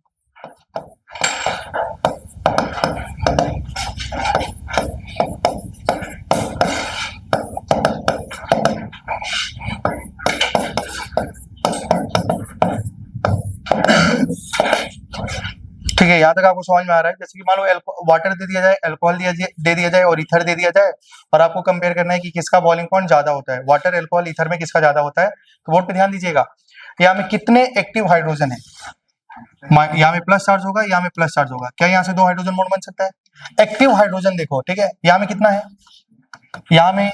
ठीक है, यहाँ तक आपको समझ में आ रहा है। जैसे कि मान लो वाटर दे दिया जाए, अल्कोहल दे दिया जाए और ईथर दे दिया जाए, और आपको कंपेयर करना है कि किसका बॉइलिंग पॉइंट ज्यादा होता है, वाटर, अल्कोहल, ईथर में किसका ज्यादा होता है। तो बोर्ड पे ध्यान दीजिएगा, यहाँ में कितने एक्टिव हाइड्रोजन है, यहाँ में प्लस चार्ज होगा, यहाँ में प्लस चार्ज होगा। क्या यहाँ से 2 हाइड्रोजन बॉन्ड बन सकता है, एक्टिव हाइड्रोजन देखो, ठीक है। यहाँ में कितना है, यहाँ में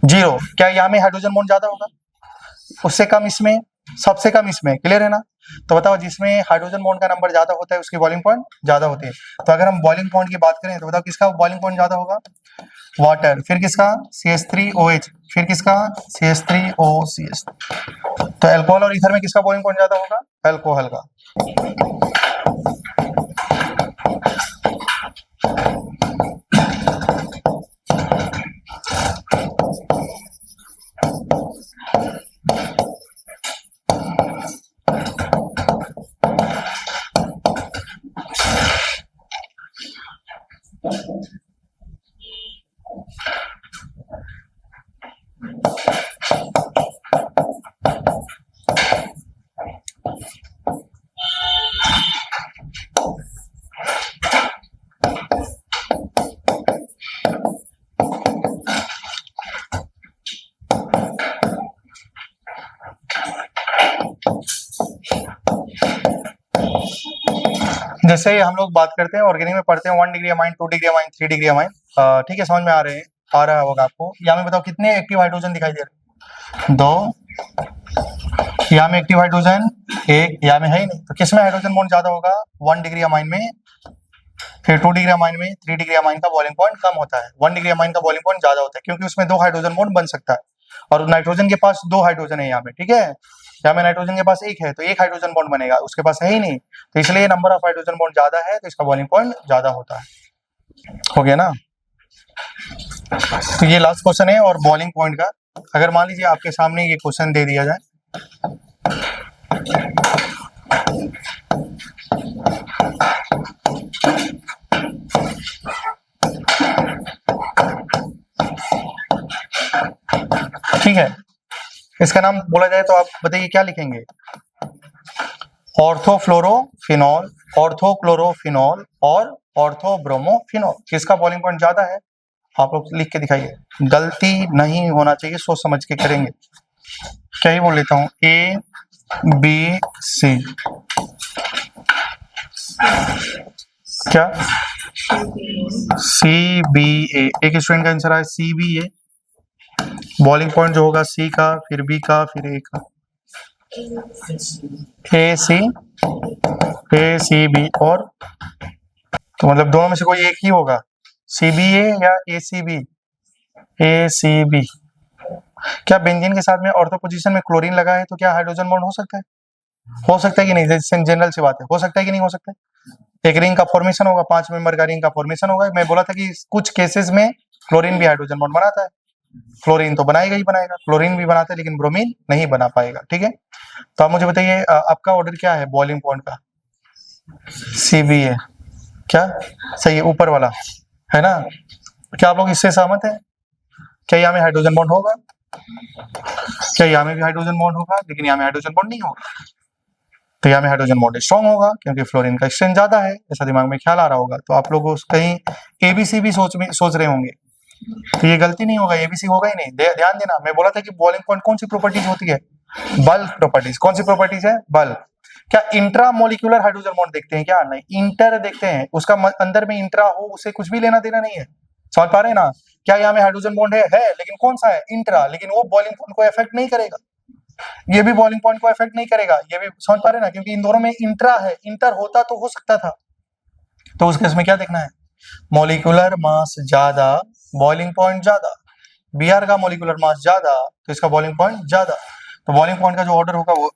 0। क्या यहाँ में हाइड्रोजन बॉन्ड ज्यादा होगा, उससे कम इसमें, सबसे कम इसमें, क्लियर है ना। तो बताओ जिसमें हाइड्रोजन बॉन्ड का नंबर ज्यादा होता है उसकी बॉइलिंग पॉइंट ज्यादा होती है। तो अगर हम बॉइलिंग पॉइंट की बात करें तो बताओ किसका बॉइलिंग पॉइंट ज्यादा होगा, वाटर, फिर किसका CH3OH, फिर किसका CH3OCH। तो अल्कोहल और ईथर में किसका बॉइलिंग पॉइंट ज्यादा होगा, अल्कोहल का। जैसे हम लोग बात करते हैं ऑर्गेनिक में पढ़ते हैं 1 degree amine, 2 degree amine, 3 degree amine, ठीक है, समझ में आ रहा होगा आपको। यहाँ में बताओ कितने एक्टिव हाइड्रोजन दिखाई दे रहे हैं, 2। यहाँ में एक्टिव हाइड्रोजन 1, यहाँ में है ही नहीं। तो किसमें हाइड्रोजन बॉन्ड ज्यादा होगा, 1 डिग्री अमाइन में, फिर 2 डिग्री अमाइन में, 3 डिग्री अमाइन का बॉइलिंग पॉइंट कम होता है, 1 डिग्री अमाइन का बॉइलिंग पॉइंट ज्यादा होता है, क्योंकि उसमें 2 हाइड्रोजन बॉन्ड बन सकता है, और नाइट्रोजन के पास 2 हाइड्रोजन है यहाँ पे, ठीक है। यहाँ में नाइट्रोजन के पास 1 है, तो 1 हाइड्रोजन बॉन्ड बनेगा, उसके पास है ही नहीं, तो इसलिए नंबर ऑफ हाइड्रोजन बॉन्ड ज्यादा है, तो इसका बॉइलिंग पॉइंट ज्यादा होता है। हो गया ना। तो ये लास्ट क्वेश्चन है और बॉइलिंग पॉइंट का। अगर मान लीजिए आपके सामने ये क्वेश्चन दे दिया जाए, ठीक है, इसका नाम बोला जाए तो आप बताइए क्या लिखेंगे, ऑर्थोफ्लोरोफिनॉल, ऑर्थोक्लोरोफिनॉल और ऑर्थोब्रोमोफिनॉल। किसका बॉइलिंग पॉइंट ज्यादा है, आप लोग लिख के दिखाइए, गलती नहीं होना चाहिए, सोच समझ के करेंगे। क्या ही बोल लेता हूँ, ABC, क्या CBA। एक स्टूडेंट का आंसर है CBA, बॉइलिंग पॉइंट जो होगा C का, फिर B का, फिर A का। ACB और, तो मतलब दोनों में से कोई एक ही होगा, CBA या ACB? ACB। क्या बेंजीन के साथ में ऑर्थो पोजीशन में क्लोरीन लगा है तो क्या हाइड्रोजन बॉन्ड हो सकता है? हो सकता है कि नहीं? जैसे जनरल सी बात है, हो सकता है कि नहीं हो सकता है? एक रिंग का फॉर्मेशन होगा, 5 मेंबर का रिंग का फॉर्मेशन होगा। मैं बोला था कि कुछ केसेस में क्लोरीन भी हाइड्रोजन बॉन्ड बनाता है। फ्लोरीन तो बनाएगा ही बनाएगा, क्लोरीन भी बनाता है, लेकिन ब्रोमीन नहीं बना पाएगा। ठीक है, तो आप मुझे बताइए आपका ऑर्डर क्या है बॉइलिंग पॉइंट का? CBA। क्या सही है? ऊपर वाला है ना? क्या आप लोग इससे सहमत हैं? क्या यहाँ में हाइड्रोजन बॉन्ड होगा? क्या यहाँ में भी हाइड्रोजन बॉन्ड होगा? लेकिन यहाँ में हाइड्रोजन बॉन्ड नहीं होगा, तो यहाँ में हाइड्रोजन बॉन्ड स्ट्रॉन्ग होगा क्योंकि फ्लोरीन का स्ट्रेंथ ज्यादा है। ऐसा दिमाग में ख्याल आ रहा होगा। तो आप लोग कहीं ABC भी सोच रहे होंगे, तो ये गलती नहीं होगा, ABC होगा ही नहीं। ध्यान देना, मैं बोला था कि बॉइलिंग पॉइंट कौन सी प्रॉपर्टीज होती है? Bulk properties. कौन सी प्रॉपर्टीज है? बल्क। क्या इंट्रा मोलिकुलर हाइड्रोजन बॉन्ड देखते हैं क्या? नहीं, इंटर देखते हैं। उसका अंदर में इंट्रा हो, उसे कुछ भी लेना देना नहीं है। समझ पा रहे हैं ना? क्या यहाँ में हाइड्रोजन बॉन्ड है, लेकिन कौन सा है? इंट्रा। लेकिन वो बॉइलिंग पॉइंट को इफेक्ट नहीं करेगा, ये भी बॉइलिंग पॉइंट को इफेक्ट नहीं करेगा, ये भी। समझ पा रहे हैं ना? क्योंकि इन दोनों में इंट्रा है, इंटर होता तो हो सकता था। तो उस केस में क्या देखना है? मॉलिक्यूलर मास ज्यादा, बॉइलिंग पॉइंट ज्यादा। Br का मॉलिक्यूलर मास ज्यादा तो इसका बॉइलिंग पॉइंट ज्यादा। तो बॉइलिंग पॉइंट का जो ऑर्डर होगा वो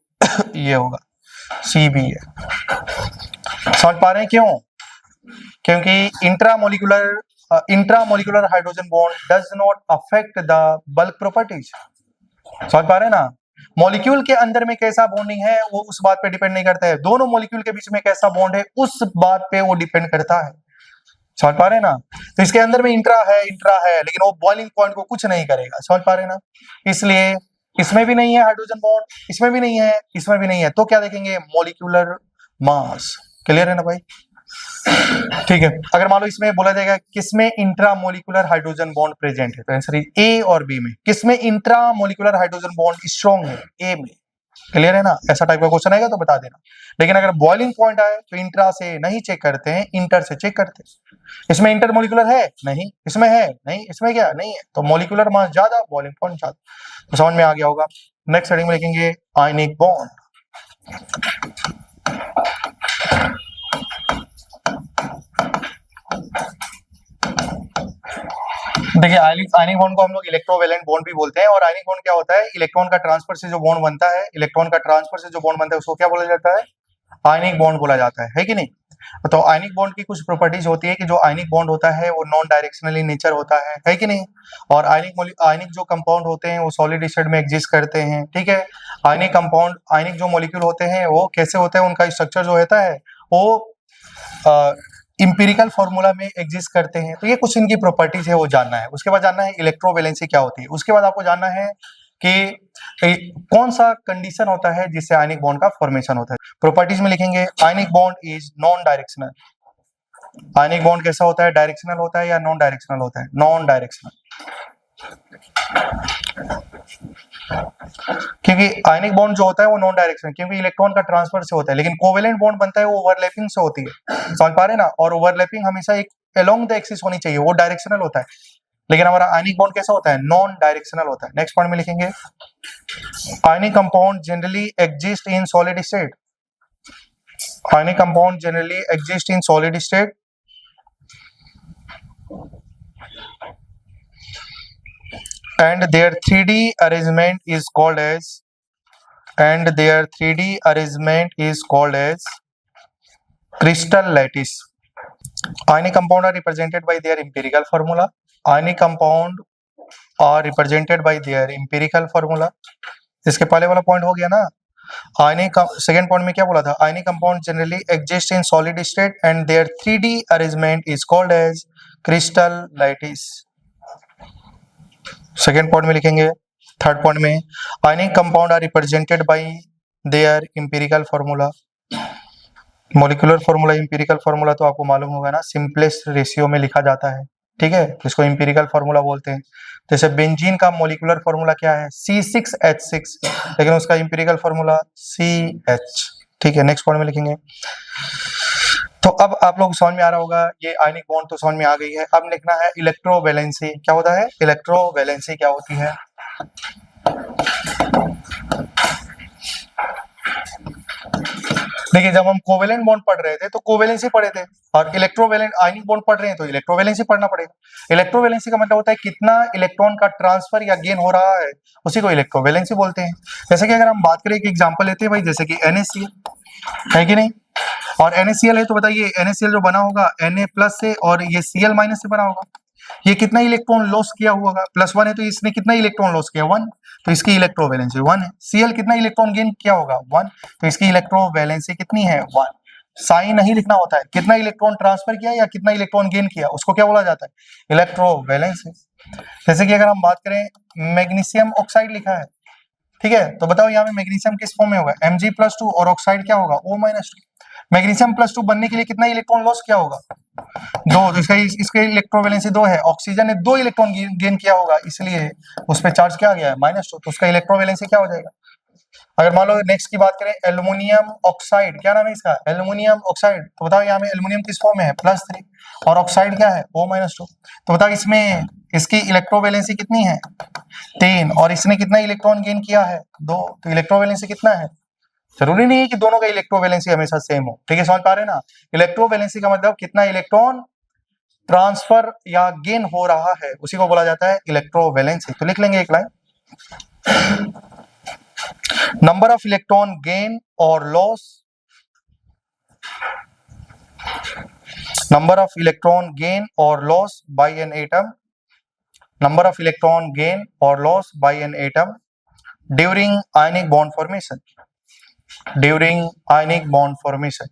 ये होगा, CBA। समझ पा रहे हैं क्यों? क्योंकि intramolecular hydrogen bond does not affect the bulk properties. समझ पा रहे हैं ना? मॉलिक्यूल के अंदर में कैसा बॉन्डिंग है वो उस बात पे डिपेंड नहीं करता है, दोनों मॉलिक्यूल के बीच में कैसा बॉन्ड है उस बात पे वो डिपेंड करता है। समझ पा रहे हैं ना? तो इसके अंदर में इंट्रा है, लेकिन वो बॉइलिंग पॉइंट को कुछ नहीं करेगा। समझ पा रहे हैं ना? इसलिए इसमें भी नहीं है हाइड्रोजन बॉन्ड, इसमें भी नहीं है, इसमें भी नहीं है, तो क्या देखेंगे? Molecular mass. क्लियर है ना भाई? ठीक है, अगर मान लो इसमें बोला जाएगा किसमें इंट्रामोलिकुलर हाइड्रोजन बॉन्ड प्रेजेंट है, तो आंसर है A और B में। किसमें इंट्रामोलिकुलर हाइड्रोजन बॉन्ड स्ट्रॉन्ग है? A में। क्लियर है ना? ऐसा टाइप का क्वेश्चन आएगा तो बता देना। लेकिन अगर बॉइलिंग पॉइंट आए तो इंट्रा से नहीं चेक करते हैं, इंटर से चेक करते हैं। इसमें इंटरमोलिकुलर है? नहीं। इसमें है? नहीं। इसमें क्या? नहीं है। तो मॉलिक्यूलर मास ज्यादा, बॉइलिंग पॉइंट ज्यादा। तो समझ में आ गया होगा। नेक्स्ट हेडिंग में लिखेंगे आयनिक बॉन्ड। देखिए, आयनिक बॉन्ड को हम लोग इलेक्ट्रोवैलेंट बॉन्ड भी बोलते हैं। और आयनिक बॉन्ड क्या होता है? इलेक्ट्रॉन का ट्रांसफर से जो बॉन्ड बनता है, इलेक्ट्रॉन का ट्रांसफर से जो बॉन्ड बनता है उसको क्या बोला जाता है? आयनिक बॉन्ड बोला जाता है कि नहीं? तो आयनिक बॉन्ड की कुछ प्रॉपर्टीज होती है कि जो आयनिक बॉन्ड होता है वो नॉन डायरेक्शनल इन नेचर होता है कि नहीं? और आयनिक जो कंपाउंड होते हैं वो सॉलिड स्टेट में एग्जिस्ट करते हैं। ठीक है, आयनिक जो मॉलिक्यूल होते हैं वो कैसे होते हैं, उनका स्ट्रक्चर जो होता है वो इंपिरिकल फॉर्मूला में एग्जिस्ट करते हैं। तो ये कुछ इनकी प्रॉपर्टीज है, वो जानना है। उसके बाद जानना है इलेक्ट्रोवैलेंसी क्या होती है। उसके बाद आपको जानना है कि कौन सा कंडीशन होता है जिससे आयनिक बॉन्ड का फॉर्मेशन होता है। प्रॉपर्टीज में लिखेंगे ionic bond is non directional. Ionic bond कैसा होता है? डायरेक्शनल होता है या नॉन डायरेक्शनल होता है? Non directional. क्योंकि आयनिक बॉन्ड जो होता है वो नॉन डायरेक्शनल, क्योंकि इलेक्ट्रॉन का ट्रांसफर से होता है। लेकिन कोवेलेंट बॉन्ड बनता है वो ओवरलैपिंग से होती है। समझ पा रहे हैं ना? और ओवरलैपिंग हमेशा एक अलोंग द एक्सिस होनी चाहिए, वो डायरेक्शनल होता है। लेकिन हमारा आयनिक बॉन्ड कैसा होता है? नॉन डायरेक्शनल होता है। नेक्स्ट पॉइंट में लिखेंगे आयनिक compound generally exist in solid state. Ionic compound generally exist in solid state and their 3D arrangement is called as crystal lattice. Ionic compound are represented by their empirical formula. इसके पहले वाला point हो गया ना। Second point में क्या बोला था? Ionic compound generally exist in solid state and their 3D arrangement is called as crystal lattice. Second point में लिखेंगे। थर्ड पॉइंट में ionic compound are represented by their empirical formula. Molecular formula, empirical formula तो आपको मालूम होगा ना, simplest ratio में लिखा जाता है। ठीक है, इसको इंपिरिकल फॉर्मूला बोलते हैं। जैसे बेंजीन का मॉलिक्यूलर फॉर्मूला क्या है? C6H6, लेकिन उसका इंपिरिकल फॉर्मूला CH। ठीक है, नेक्स्ट पॉइंट में लिखेंगे। तो अब आप लोग समझ में आ रहा होगा, ये आयनिक बॉन्ड तो समझ में आ गई है। अब लिखना है इलेक्ट्रोवैलेंसी। क्या होता है? इलेक्ट्रोवैलेंसी क्या होती है? देखिए जब हम कोवेलेंट बॉन्ड पढ़ रहे थे तो कोवेलेंसी पढ़े थे, और इलेक्ट्रोवेलेंट आयनिक बॉन्ड पढ़ रहे हैं तो इलेक्ट्रोवेलेंसी पढ़ना पड़ेगा। इलेक्ट्रोवेलेंसी का मतलब होता है कितना इलेक्ट्रॉन का ट्रांसफर या गेन हो रहा है, उसी को इलेक्ट्रोवेलेंसी बोलते हैं। जैसे कि अगर हम बात करें, एक एग्जांपल लेते हैं भाई, जैसे कि NaCl है कि नहीं, और NaCl है तो बताइए NaCl जो बना होगा Na+ से और ये Cl- से बना होगा, ये कितना इलेक्ट्रॉन लॉस किया हुआ होगा, +1 है तो इसने कितना इलेक्ट्रॉन लॉस किया, 1, तो इसकी इलेक्ट्रोवैलेंसी 1 है। Cl कितना इलेक्ट्रॉन गेन किया होगा, 1, तो इसकी इलेक्ट्रोवैलेंसी कितनी है, 1। साइन नहीं लिखना होता है, कितना इलेक्ट्रॉन ट्रांसफर किया या कितना इलेक्ट्रॉन गेन किया, उसको क्या बोला जाता है, इलेक्ट्रोवैलेंसी। जैसे कि अगर हम बात करें, मैग्नीशियम ऑक्साइड लिखा है, ठीक है, तो बताओ यहाँ में मैग्नीशियम किस फॉर्म में होगा, Mg+2, और ऑक्साइड क्या होगा, O-2। मैग्नीशियम +2 बनने के लिए कितना इलेक्ट्रॉन लॉस किया होगा, 2, तो इसका इलेक्ट्रोवैलेंसी 2 है। ऑक्सीजन ने 2 इलेक्ट्रॉन गेन किया होगा, इसलिए उस पर चार्ज क्या आ गया है, -2, तो उसका इलेक्ट्रोवैलेंसी क्या हो जाएगा। अगर मान लो नेक्स्ट की बात करें, एल्युमिनियम ऑक्साइड, क्या नाम है इसका, एल्युमिनियम ऑक्साइड, तो बताओ यहाँ में एल्युमिनियम किस फॉर्म में है, +3, और ऑक्साइड क्या है, O-2, तो बताओ इसमें इसकी इलेक्ट्रोवैलेंसी कितनी है, 3, और इसने कितना इलेक्ट्रॉन गेन किया है, 2, तो इलेक्ट्रोवैलेंसी कितना है। जरूरी नहीं है कि दोनों का इलेक्ट्रोवैलेंसी हमेशा सेम हो, ठीक है, समझ पा रहे हैं ना। इलेक्ट्रोवैलेंसी का मतलब कितना इलेक्ट्रॉन ट्रांसफर या गेन हो रहा है, उसी को बोला जाता है इलेक्ट्रोवैलेंसी। तो लिख लेंगे एक line, number of electron gain और loss, number of electron gain और loss by an atom, number of electron gain और loss by an atom during ionic bond formation, during ionic bond formation.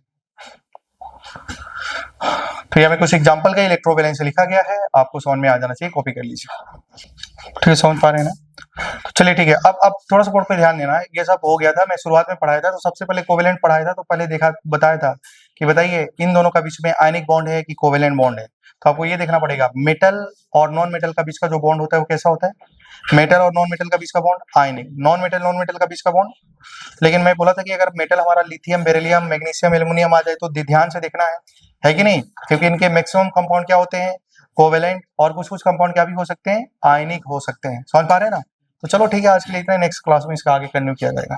तो यहाँ में कुछ एग्जांपल का electrovalency लिखा गया है, आपको समझ में आ जाना चाहिए, कॉपी कर लीजिए, ठीक है, समझ पा रहे हैं ना। तो चलिए ठीक है, अब थोड़ा सा बोर्ड पे ध्यान देना है, ये सब हो गया था, मैं शुरुआत में पढ़ाया था, तो सबसे पहले कोवेलेंट पढ़ाया था, तो पहले बताया था कि बताइए इन दोनों का बीच में आयनिक बॉन्ड है कि कोवेलेंट बॉन्ड है। तो आपको ये देखना पड़ेगा, मेटल और नॉन मेटल का बीच का जो बॉन्ड होता है वो कैसा होता है, मेटल और नॉन मेटल का बीच का बॉन्ड आयनिक, नॉन मेटल का बीच का बॉन्ड। लेकिन मैं बोला था कि अगर मेटल हमारा लिथियम, बेरिलियम, मैग्नीशियम, एल्युमिनियम आ जाए तो ध्यान से देखना है कि नहीं, क्योंकि इनके मैक्सिमम कंपाउंड क्या होते हैं, कोवेलेंट, और कुछ कुछ कंपाउंड क्या भी हो सकते हैं, आयनिक हो सकते हैं, समझ पा रहे हैं ना। तो चलो ठीक है, आज के लिए इतना, नेक्स्ट क्लास में इसका आगे कंटिन्यू किया जाएगा।